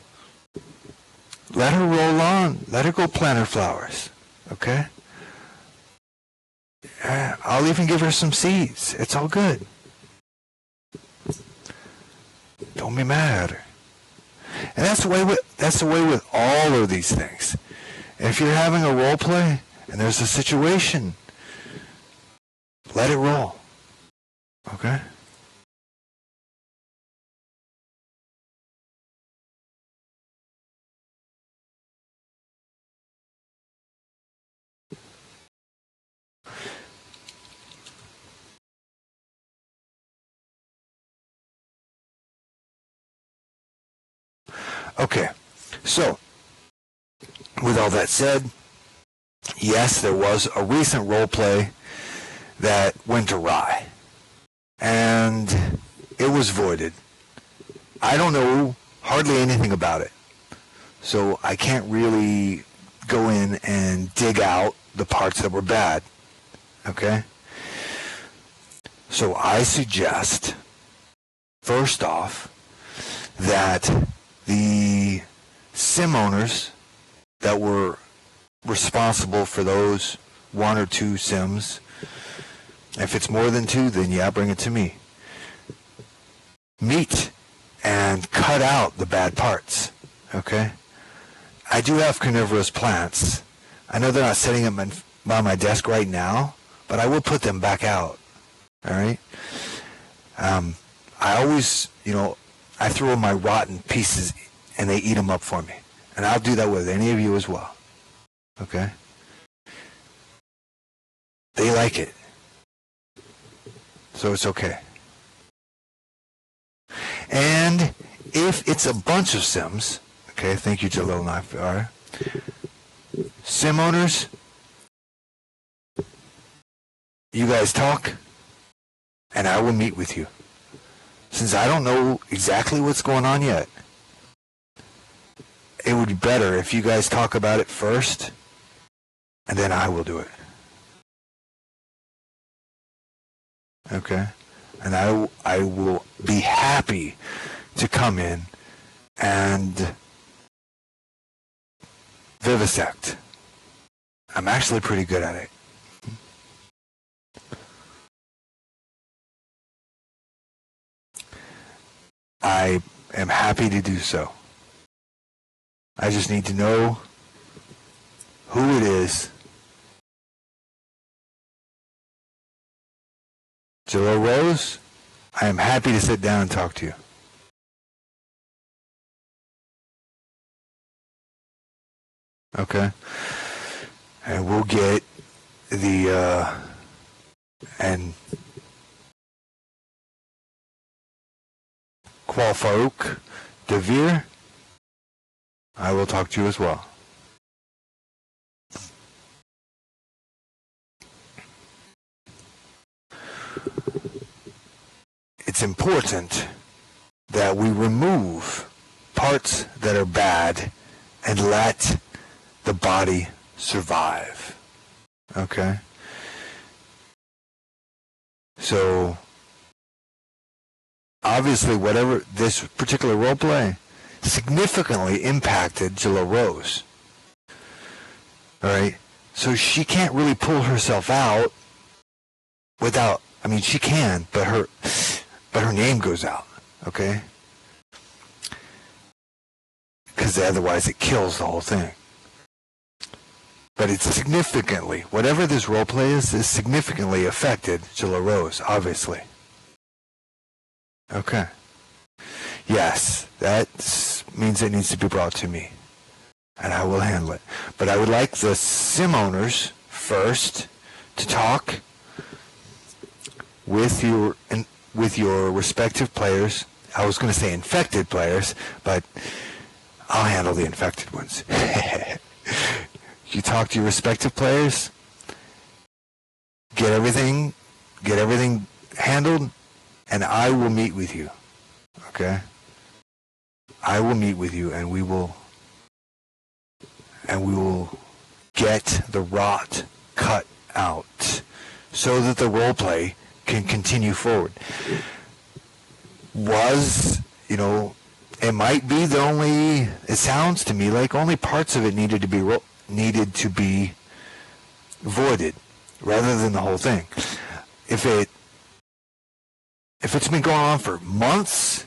let her roll on. Let her go plant her flowers. Okay? I'll even give her some seeds. It's all good. Don't be mad at her. And that's the way with all of these things. If you're having a role play and there's a situation, let it roll. Okay? Okay, so with all that said, yes, there was a recent role play that went awry, and it was voided. I don't know hardly anything about it, so I can't really go in and dig out the parts that were bad. Okay? So I suggest, first off, that the sim owners that were responsible for those one or two sims, if it's more than two, then yeah, bring it to me. Meet and cut out the bad parts. Okay? I do have carnivorous plants. I know they're not sitting by my desk right now, but I will put them back out. All right? I always, I throw in my rotten pieces and they eat them up for me. And I'll do that with any of you as well. Okay? They like it. So it's okay. And if it's a bunch of sims, okay, thank you, Jalil Nafar. Sim owners, you guys talk, and I will meet with you. Since I don't know exactly what's going on yet, it would be better if you guys talk about it first, and then I will do it. Okay? And I will be happy to come in and vivisect. I'm actually pretty good at it. I am happy to do so. I just need to know who it is. Jalil Rose, I am happy to sit down and talk to you. Okay? And we'll get and Qual Farouk Devere, I will talk to you as well. It's important that we remove parts that are bad and let the body survive. Okay? So, obviously, whatever this particular role play significantly impacted Jalil Rose. Alright? So she can't really pull herself out without, she can, but her name goes out. Okay? Because otherwise it kills the whole thing. But it's significantly, whatever this role play is significantly affected Jalil Rose, obviously. Okay. Yes, that means it needs to be brought to me. And I will handle it. But I would like the sim owners first to talk with your respective players. I was going to say infected players, but I'll handle the infected ones. You talk to your respective players, get everything handled, and I will meet with you. Okay? I will meet with you, and we will get the rot cut out so that the role play can continue forward. It might be it sounds to me like only parts of it needed to be voided rather than the whole thing. If it's been going on for months,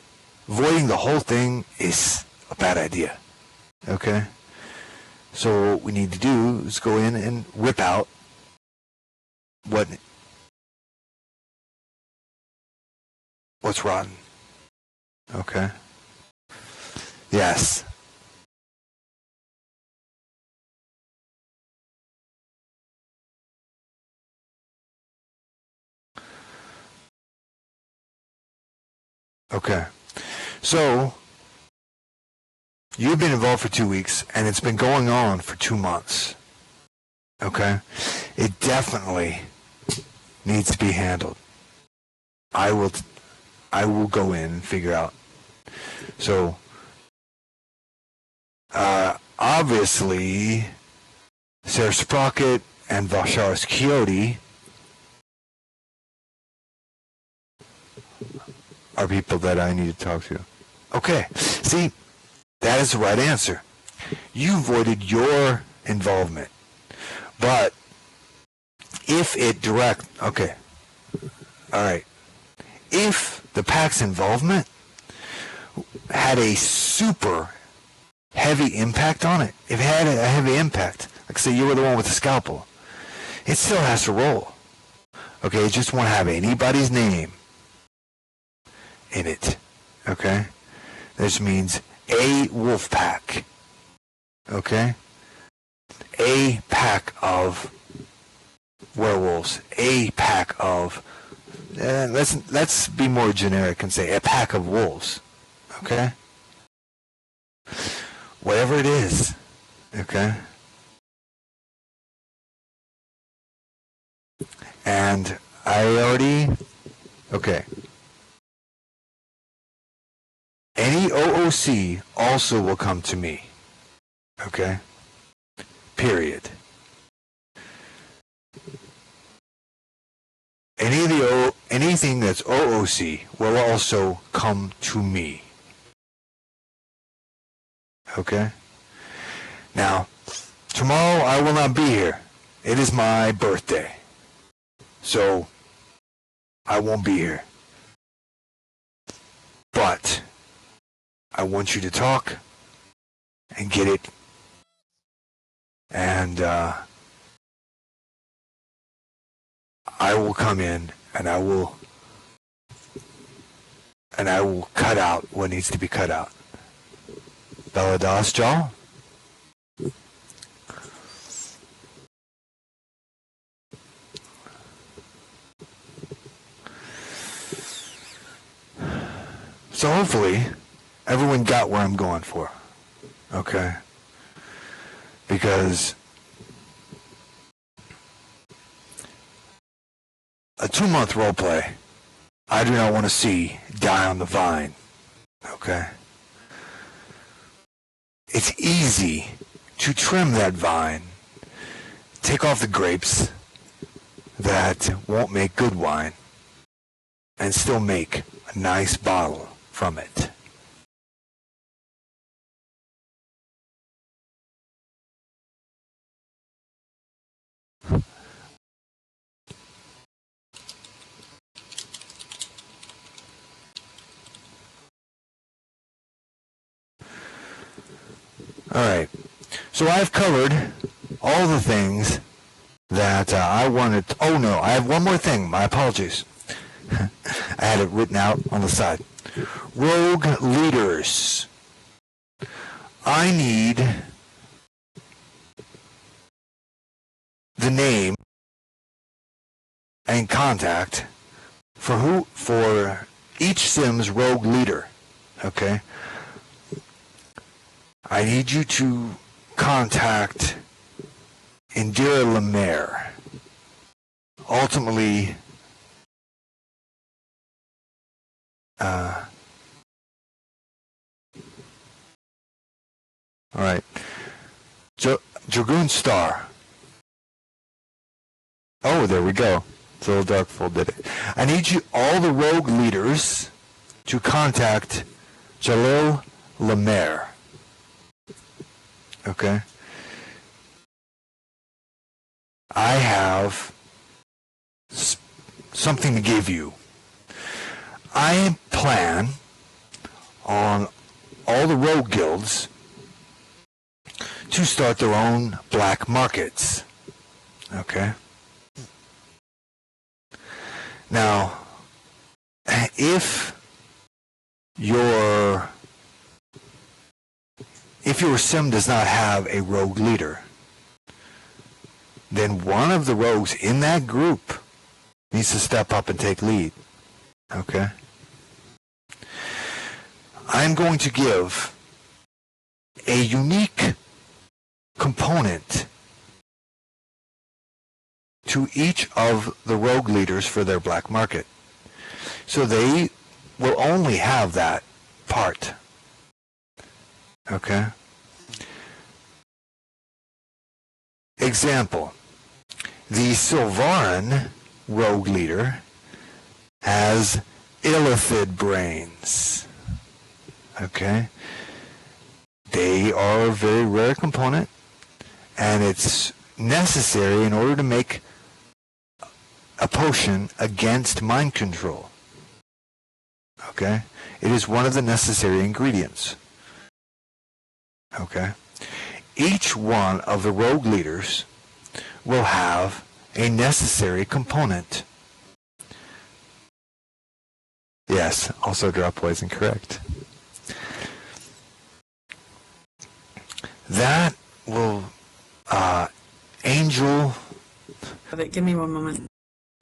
voiding the whole thing is a bad idea. Okay? So what we need to do is go in and whip out what's rotten. Okay? Yes. Okay. So, you've been involved for 2 weeks, and it's been going on for 2 months. Okay? It definitely needs to be handled. I will go in and figure out. So, obviously, Sarah Sprocket and Valsharis Coyote are people that I need to talk to. Okay, see, that is the right answer. You voided your involvement. But if the PAC's involvement had a super heavy impact on it, if it had a heavy impact, like say you were the one with the scalpel, it still has to roll. Okay, it just won't have anybody's name in it. Okay? This means a wolf pack. Okay? A pack of werewolves. A pack of... let's be more generic and say a pack of wolves. Okay? Whatever it is. Okay? And okay. Any OOC also will come to me. Okay? Period. Anything that's OOC will also come to me. Okay? Now, tomorrow I will not be here. It is my birthday. So, I won't be here. But, I want you to talk and get it. And, I will come in and I will cut out what needs to be cut out. Baladas, Jaw? So hopefully, everyone got where I'm going for. Okay? Because a 2-month roleplay, I do not want to see die on the vine. Okay? It's easy to trim that vine, take off the grapes that won't make good wine, and still make a nice bottle from it. Alright, so I've covered all the things that I wanted to... Oh no, I have one more thing, my apologies. I had it written out on the side. Rogue leaders. I need the name and contact for each Sim's rogue leader, okay, I need you to contact Indira Lemaire. Ultimately, all right, Dragoon Star. Oh, there we go. The little Darkfold did it. I need you, all the rogue leaders, to contact Jalil Lemaire. Okay? I have something to give you. I plan on all the rogue guilds to start their own black markets. Okay? Now, if your sim does not have a rogue leader, then one of the rogues in that group needs to step up and take lead. Okay? I'm going to give a unique component to each of the rogue leaders for their black market. So they will only have that part. Okay? Example. The Sylvharan rogue leader has illithid brains. Okay? They are a very rare component, and it's necessary in order to make a potion against mind control. Okay? It is one of the necessary ingredients. Okay? Each one of the rogue leaders will have a necessary component. Yes, also drop poison, correct. That will, Angel... Give me one moment.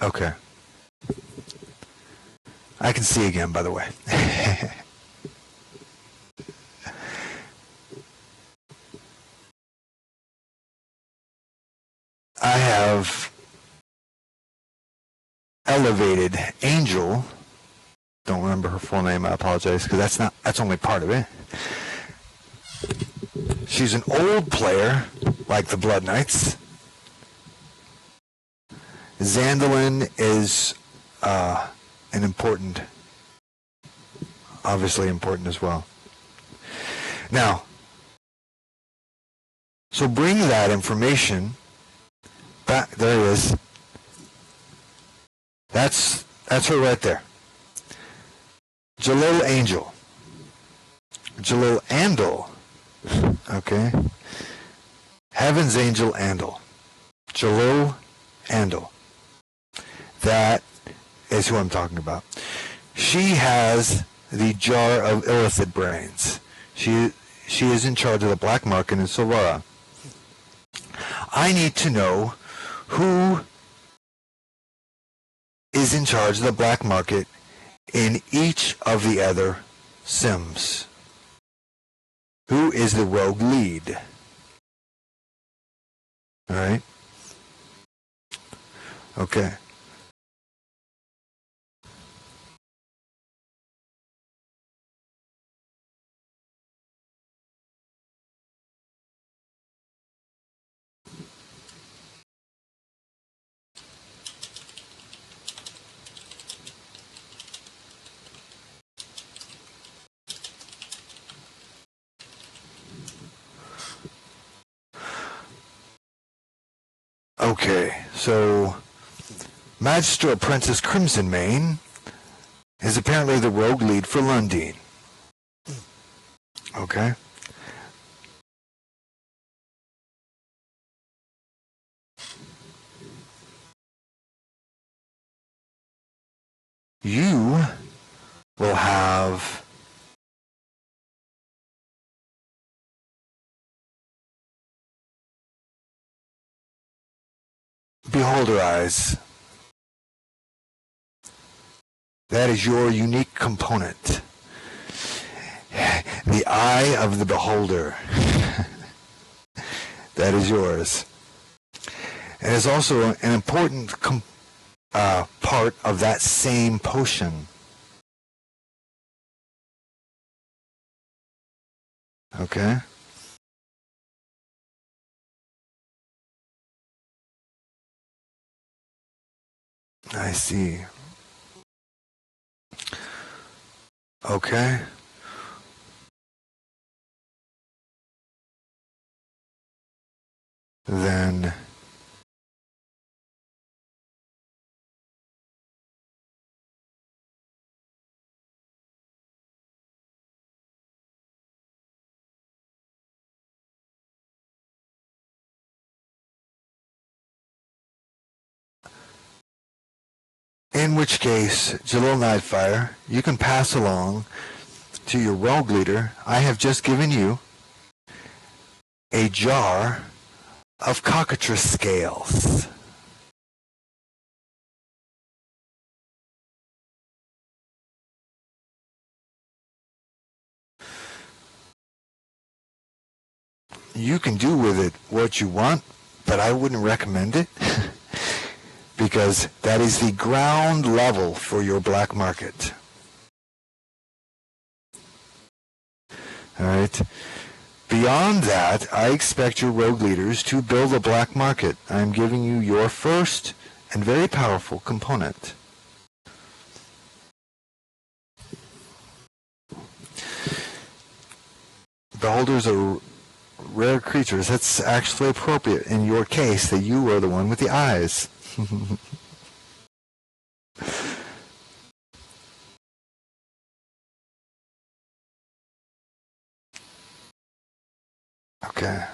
Okay. I can see again, by the way. I have elevated Angel. Don't remember her full name, I apologize, because that's only part of it. She's an old player, like the Blood Knights. Zandalin is an important, obviously important as well. Now, so bring that information back. There it is. That's her right there. Jalil Angel. Jalil Andal. Okay. Heaven's Angel Andal. Jalil Andal. That is who I'm talking about. She has the jar of illithid brains. She is in charge of the black market in Sylvhara. I need to know who is in charge of the black market in each of the other Sims. Who is the rogue lead? All right? Okay. Okay, so Magister Apprentice Crimsonmane is apparently the rogue lead for Lundeen. Okay. You will have Beholder Eyes. That is your unique component. The eye of the beholder. That is yours. And it's also an important part of that same potion. Okay? I see. Okay. Then in which case, Jalil Nightfire, you can pass along to your rogue leader. I have just given you a jar of cockatrice scales. You can do with it what you want, but I wouldn't recommend it because that is the ground level for your black market. All right. Beyond that, I expect your rogue leaders to build a black market. I'm giving you your first and very powerful component. Beholders are rare creatures. That's actually appropriate in your case that you are the one with the eyes. Okay.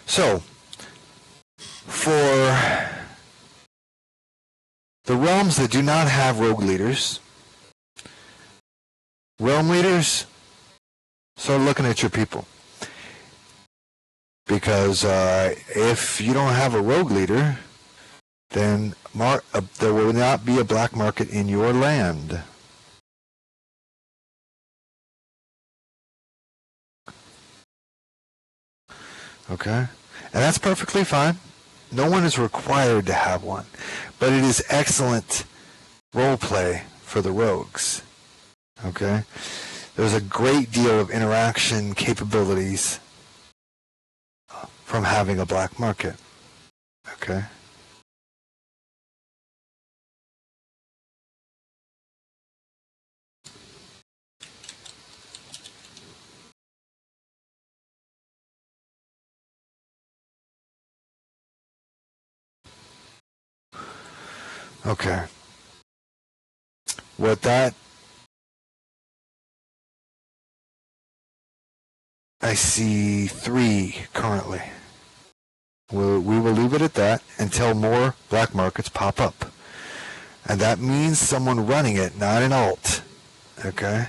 So, for the realms that do not have rogue leaders, realm leaders, start looking at your people. Because if you don't have a rogue leader, then there will not be a black market in your land. Okay? And that's perfectly fine. No one is required to have one. But it is excellent role play for the rogues. Okay? There's a great deal of interaction capabilities from having a black market. Okay? Okay. With that, I see 3 currently. We will leave it at that until more black markets pop up. And that means someone running it, not an alt. Okay?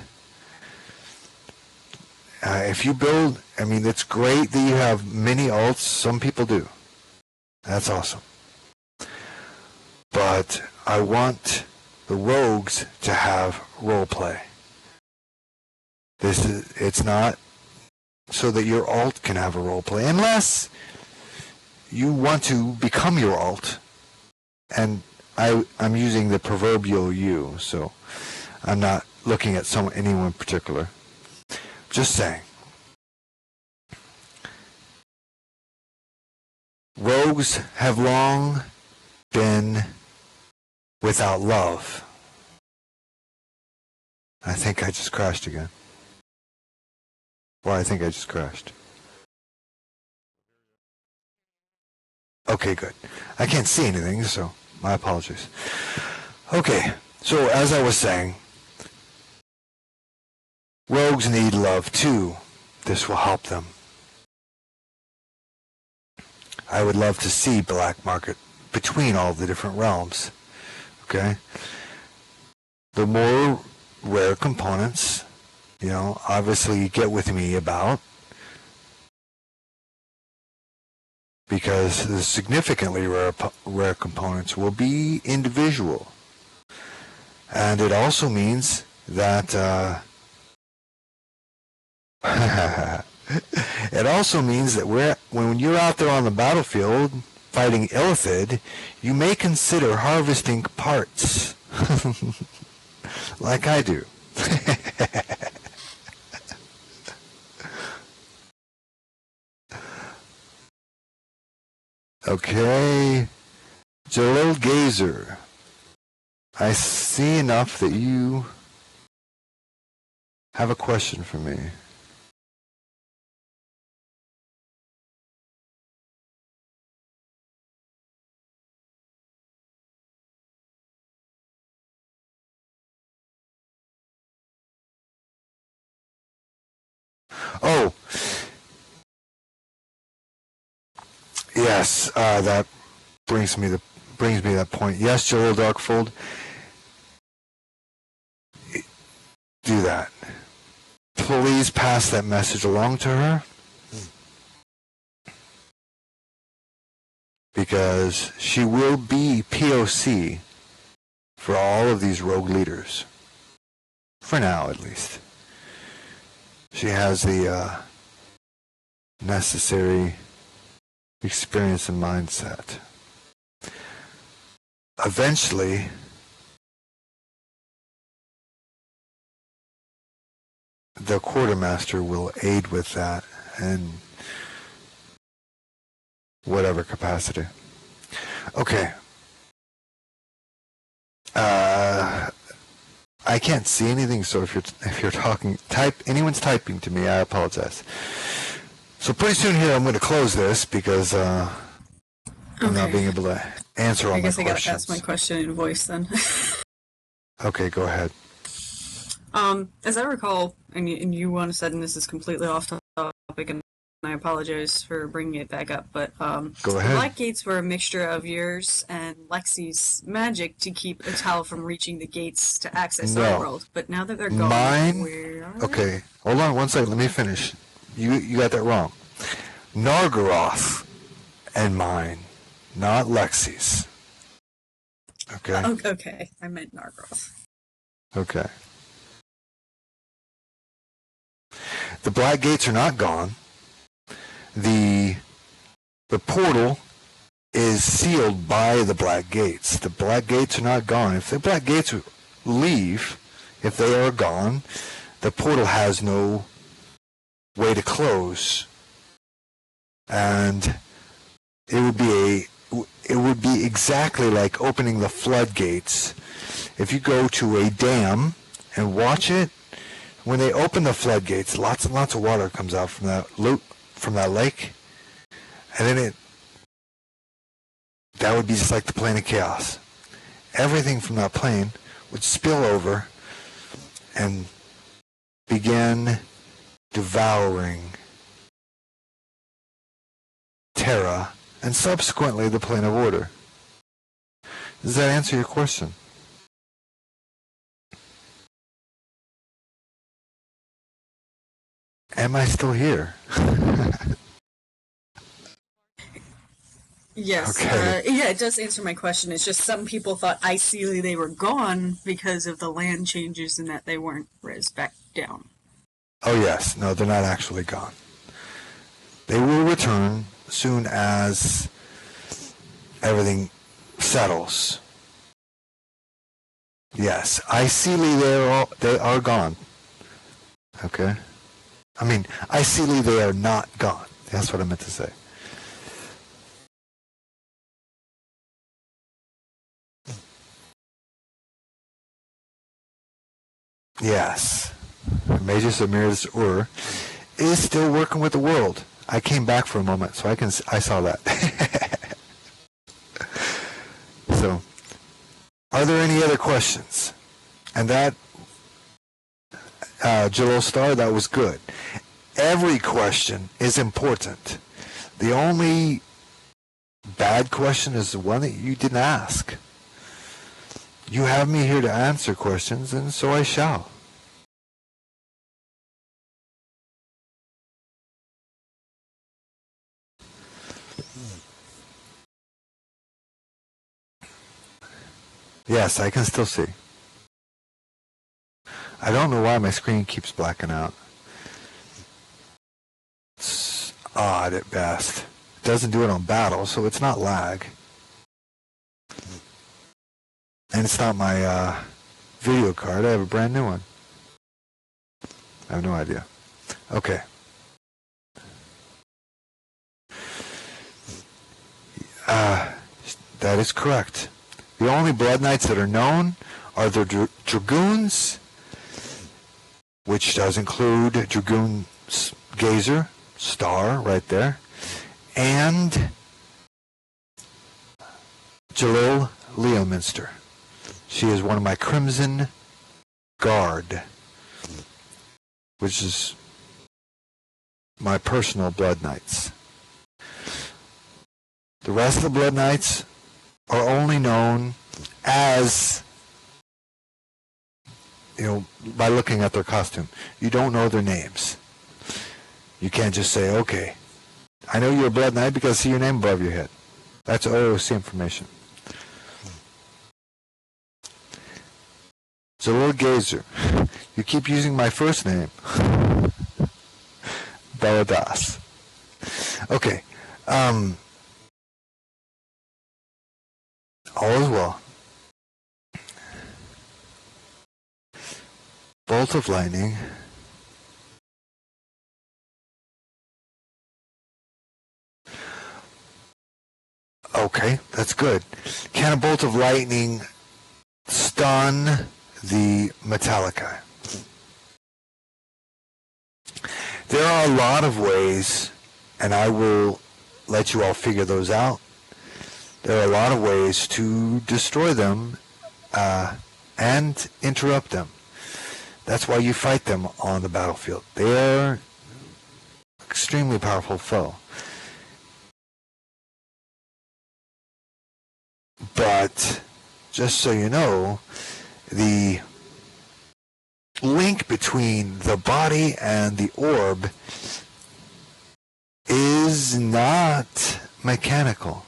If you build, I mean, it's great that you have many alts. Some people do. That's awesome. But I want the rogues to have role play. It's not so that your alt can have a role play, unless you want to become your alt. And I'm using the proverbial you, so I'm not looking at anyone in particular. Just saying. Rogues have long been without love. I think I just crashed again. Well, I think I just crashed. Okay, good. I can't see anything, so my apologies. Okay, so as I was saying, rogues need love too. This will help them. I would love to see black market between all the different realms. Okay? The more rare components, obviously get with me about, because the significantly rare components will be individual. And it also means that it also means that when you're out there on the battlefield fighting Illithid, you may consider harvesting parts, like I do. Okay, Jalil Gazer, I see enough that you have a question for me. Oh, yes, that brings me that point. Yes, Jalil Darkfold, do that. Please pass that message along to her, because she will be POC for all of these rogue leaders. For now, at least. She has the necessary experience and mindset. Eventually, the quartermaster will aid with that in whatever capacity. Okay. I can't see anything, so if you're talking, anyone's typing to me, I apologize. So pretty soon here, I'm going to close this because I'm not being able to answer all my questions. I guess I gotta ask my question in voice then. Okay, go ahead. As I recall, and you said, and this is completely off topic, and I apologize for bringing it back up, but go ahead. The Black Gates were a mixture of yours and Lexi's magic to keep Atal from reaching the gates to access our world. But now that they're gone, where are they? Hold on one second. Let me finish. You got that wrong. Nargaroth and mine, not Lexi's. Okay. Okay, I meant Nargaroth. Okay. The Black Gates are not gone. The portal is sealed by the Black Gates. The Black Gates are not gone. If the Black Gates leave, if they are gone, the portal has no way to close, and it would be exactly like opening the floodgates. If you go to a dam and watch it, when they open the floodgates, lots and lots of water comes out from that lake, and then that would be just like the plane of chaos. Everything from that plane would spill over and begin devouring Terra and subsequently the plane of order. Does that answer your question? Am I still here? Yes. Okay. Yeah, it does answer my question. It's just some people thought ideally they were gone because of the land changes and that they weren't raised back down. Oh yes. No, they're not actually gone. They will return soon as everything settles. Yes. Ideally they are gone. Okay? I mean, ideally they are not gone. That's what I meant to say. Yes. Major Samir's Ur is still working with the world. I came back for a moment, so I saw that. So, are there any other questions? And that, Jalil Star, that was good. Every question is important. The only bad question is the one that you didn't ask. You have me here to answer questions, and so I shall. Yes, I can still see. I don't know why my screen keeps blacking out. It's odd at best. It doesn't do it on battle, so it's not lag. And it's not my video card. I have a brand new one. I have no idea. Okay. That is correct. The only Blood Knights that are known are the Dragoons, which does include Dragoon Gazer, star right there, and Jalil Leominster. She is one of my Crimson Guard, which is my personal Blood Knights. The rest of the Blood Knights are only known as, by looking at their costume. You don't know their names. You can't just say, okay, I know you're a Blood Knight because I see your name above your head. That's OOC information. Jalil Gazer. You keep using my first name. Baladas. Okay. All is well. Bolt of lightning. Okay, that's good. Can a bolt of lightning stun the Metallica? There are a lot of ways, and I will let you all figure those out. There are a lot of ways to destroy them and interrupt them. That's why you fight them on the battlefield. They are extremely powerful foe. But just so you know, the link between the body and the orb is not mechanical.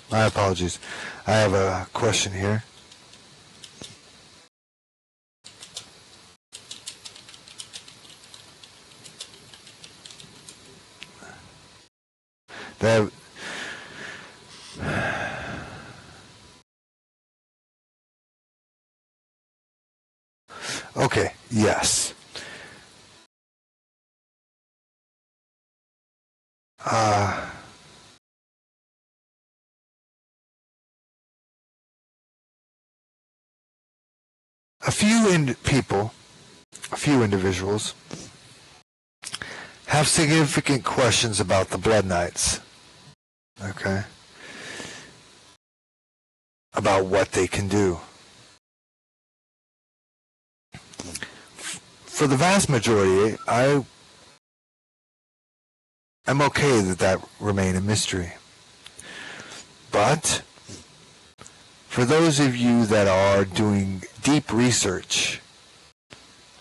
My apologies. I have a question here. Okay, yes. A few individuals have significant questions about the Blood Knights. Okay? About what they can do. For the vast majority, I'm okay that remain a mystery. But for those of you that are doing deep research,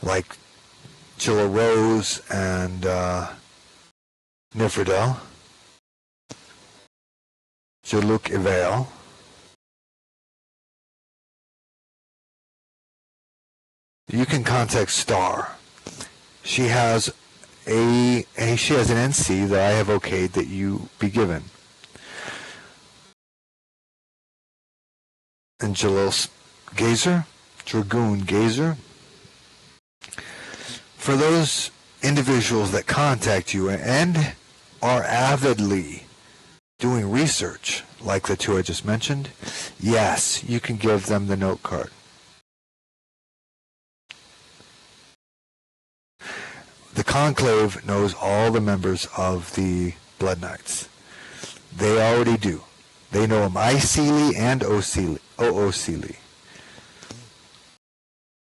like Chilla Rose and Nifredel, Jaluk Evail, you can contact Star. She has an NC that I have okayed that you be given. And Jalil Gazer, Dragoon Gazer. For those individuals that contact you and are avidly doing research, like the two I just mentioned, yes, you can give them the note card. The conclave knows all the members of the Blood Knights. They already do. They know them Iceli and Ooceli.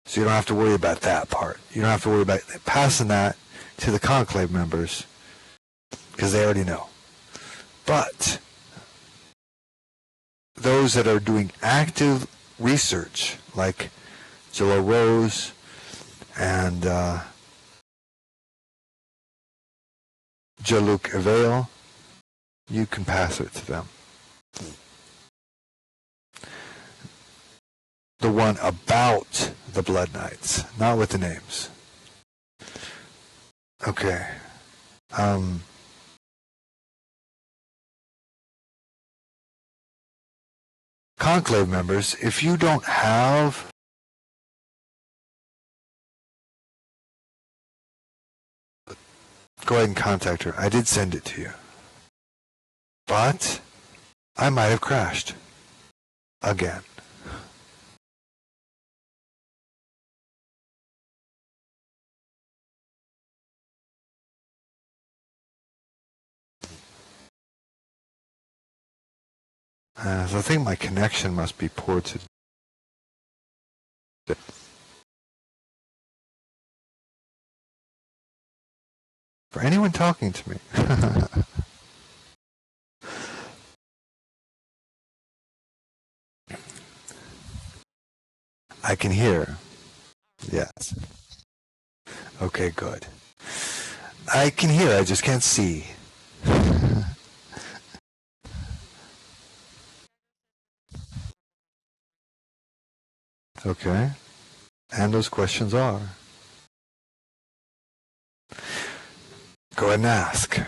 So you don't have to worry about that part. You don't have to worry about passing that to the conclave members because they already know. But those that are doing active research, like Jilla Rose and Jaluk Avail, you can pass it to them. The one about the Blood Knights, not with the names. Okay. Conclave members, if you don't have go ahead and contact her. I did send it to you. But I might have crashed. Again. So I think my connection must be poor to... For anyone talking to me. I can hear. Yes. Okay, good. I can hear, I just can't see. Okay. And those questions are. Go ahead and ask.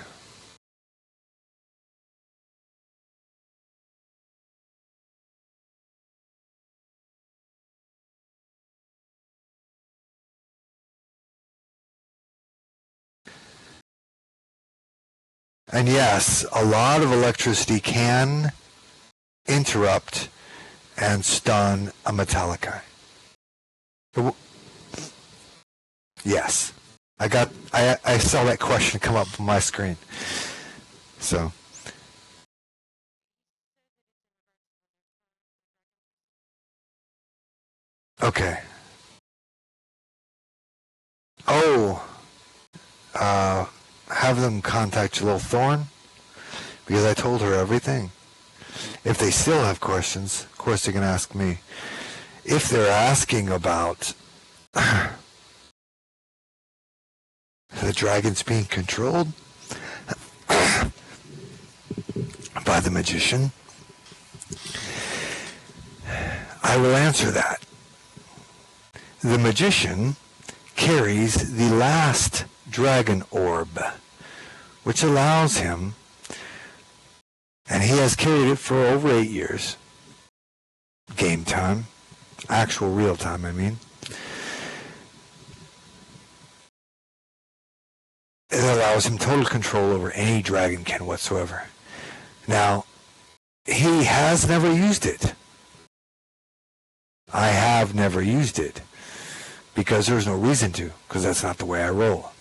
And yes, a lot of electricity can interrupt and stun a Metallica. Yes. I saw that question come up on my screen. So. Okay. Oh. Have them contact Jalil Thorne, because I told her everything. If they still have questions, of course they can ask me. If they're asking about the dragons being controlled by the magician, I will answer that. The magician carries the last dragon orb, which allows him, and he has carried it for over 8 years, game time, actual real time, I mean. It allows him total control over any dragonkin whatsoever. Now, he has never used it. I have never used it, because there's no reason to, because that's not the way I roll,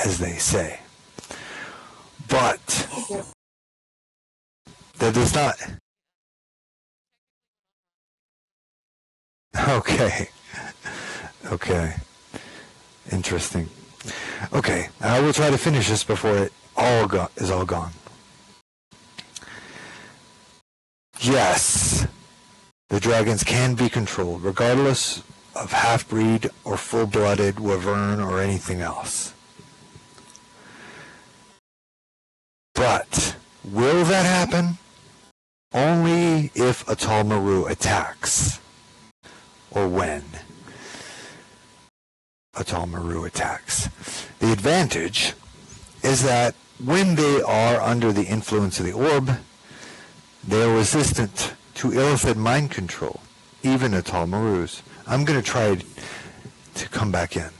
as they say. But that does not... Okay. Interesting. Okay, I will try to finish this before it is all gone. Yes, the dragons can be controlled, regardless of half-breed or full-blooded wyvern or anything else. But will that happen? Only if a Tall Maru attacks, or when a Tall Maru attacks. The advantage is that when they are under the influence of the orb, they are resistant to Illithid mind control, even the Tall Marus. I'm going to try to come back in.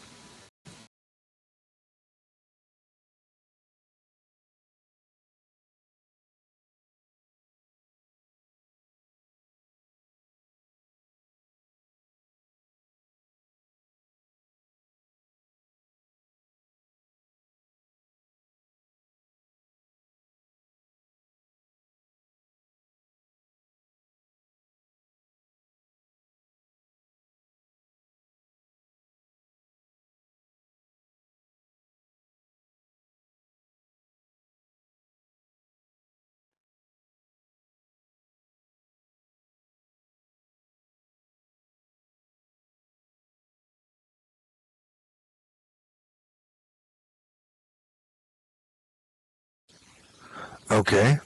Okay,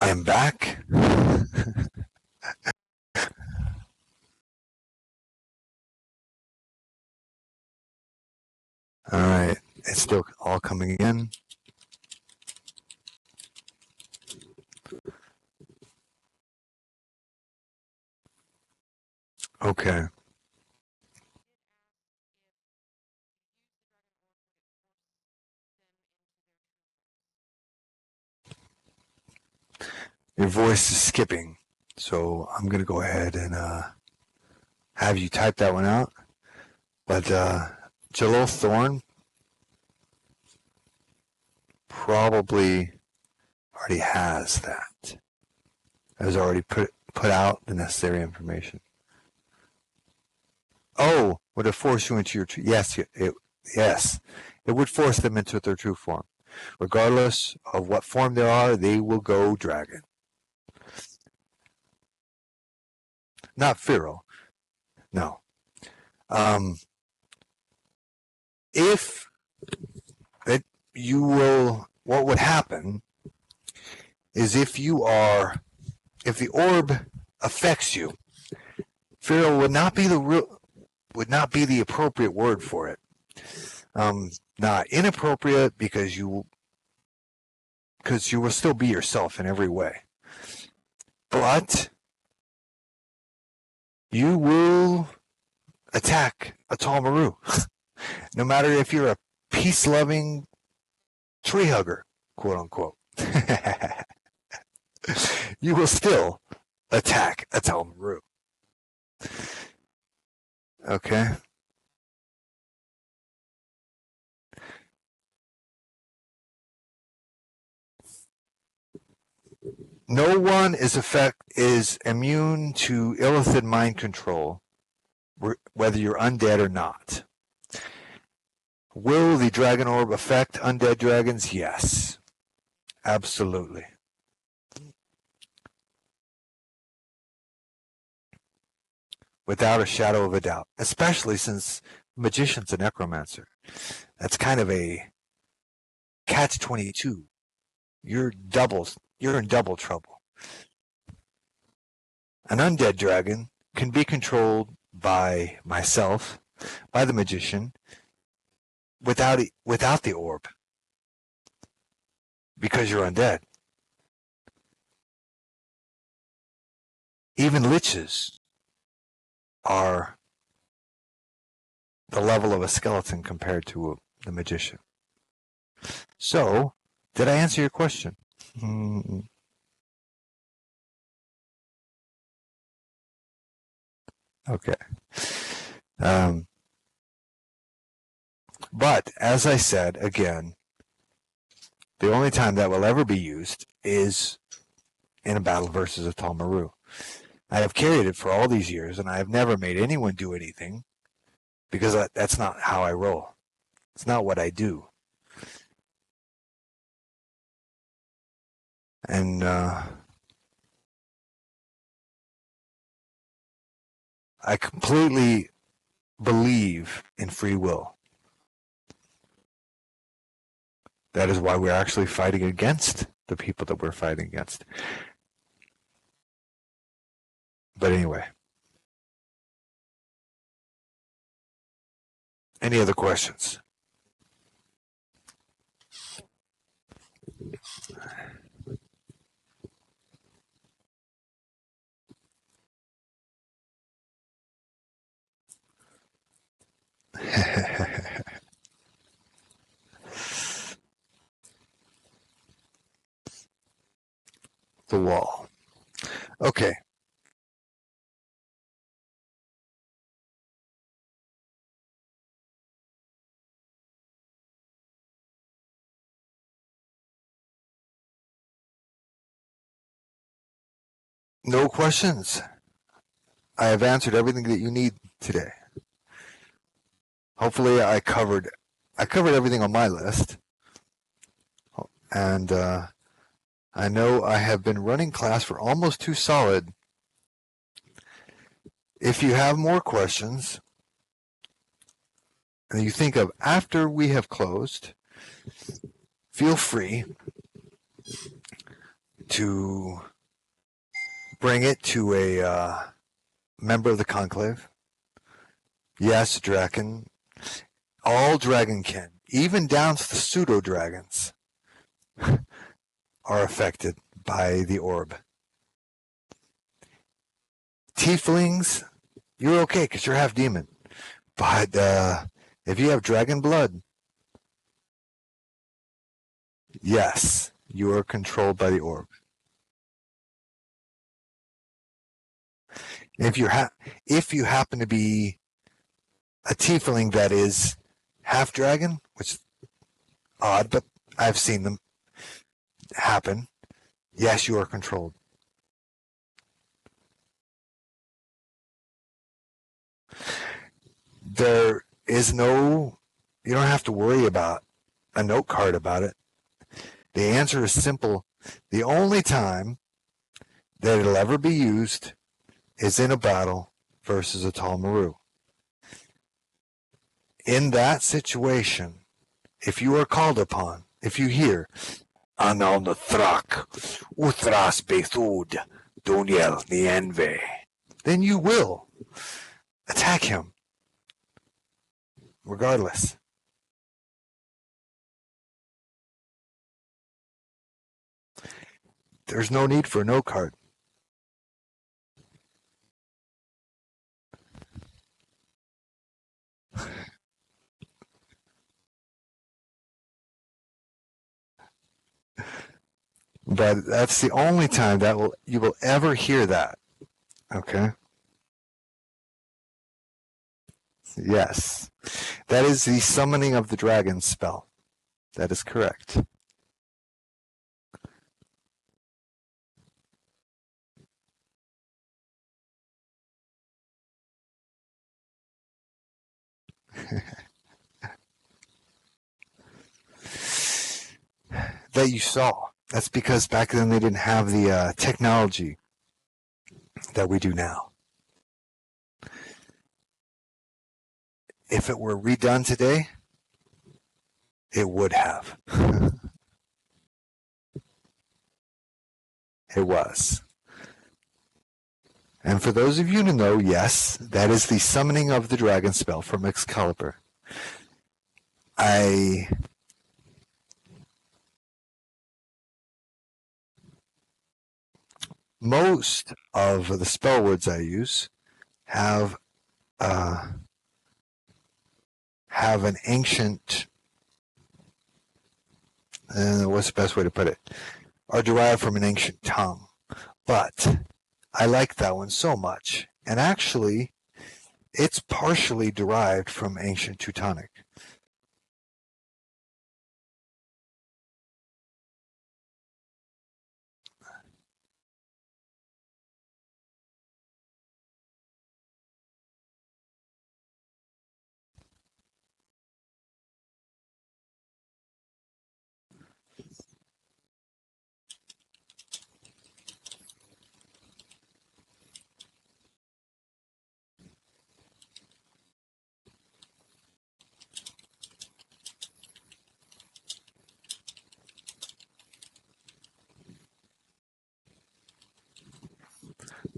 I'm back. All right, it's still all coming in. Okay. Your voice is skipping, so I'm going to go ahead and have you type that one out. But Jalil Thorne probably already has that. Has already put out the necessary information. Oh, would it force you into your true? Yes, yes, it would force them into their true form. Regardless of what form they are, they will go dragon. Not Pharaoh. No. If it, you will, what would happen is if the orb affects you, Pharaoh would not be the appropriate word for it. Not inappropriate because you will still be yourself in every way, but you will attack a tall Maru, no matter if you're a peace-loving tree hugger, quote unquote. You will still attack a tall Maru. Okay. No one is immune to illithid mind control, whether you're undead or not. Will the dragon orb affect undead dragons? Yes, absolutely. Without a shadow of a doubt, especially since the magician's a necromancer. That's kind of a catch-22. You're in double trouble. An undead dragon can be controlled by myself, by the magician, without the orb, because you're undead. Even liches are the level of a skeleton compared to the magician. So, did I answer your question? Okay. But, as I said, again, the only time that will ever be used is in a battle versus a tall Maru. I have carried it for all these years, and I have never made anyone do anything, because that's not how I roll. It's not what I do. And I completely believe in free will. That is why we're actually fighting against the people that we're fighting against. But anyway. Any other questions? The wall. Okay. No questions. I have answered everything that you need today. Hopefully I covered everything on my list. And I know I have been running class for almost 2 solid. If you have more questions and you think of after we have closed, feel free to bring it to a member of the conclave. Yes, dragon. All dragonkin, even down to the pseudo-dragons, are affected by the orb. Tieflings, you're okay because you're half demon. But if you have dragon blood, yes, you are controlled by the orb. If you happen to be a tiefling that is half dragon, which is odd, but I've seen them happen, yes, you are controlled. There is no, you don't have to worry about a note card about it. The answer is simple. The only time that it'll ever be used is in a battle versus a tall Maru. In that situation, if you are called upon, if you hear, Anal na thrak, utras bethud, doniel nienve, then you will attack him, regardless. There's no need for a note card. But that's the only time that you will ever hear that. Okay? Yes. That is the summoning of the dragon spell. That is correct. That you saw. That's because back then they didn't have the technology that we do now. If it were redone today, it would have. It was. And for those of you to know, yes, that is the summoning of the dragon spell from Excalibur. Most of the spell words I use have an ancient, what's the best way to put it, are derived from an ancient tongue. But I like that one so much. And actually, it's partially derived from ancient Teutonic.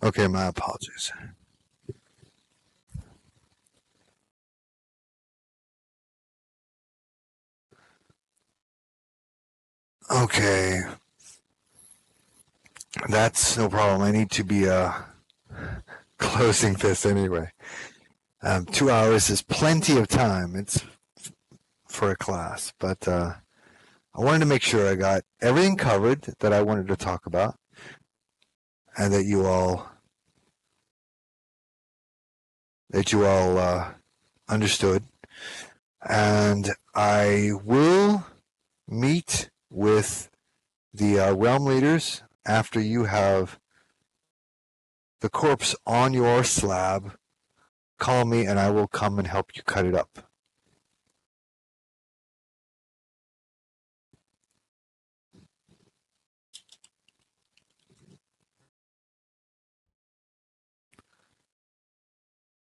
Okay, my apologies. Okay. That's no problem. I need to be closing this anyway. 2 hours is plenty of time. It's for a class. But I wanted to make sure I got everything covered that I wanted to talk about and that you all understood. And I will meet with the realm leaders after you have the corpse on your slab. Call me and I will come and help you cut it up.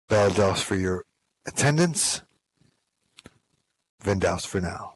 Beldaus for your attendance. Vendaus for now.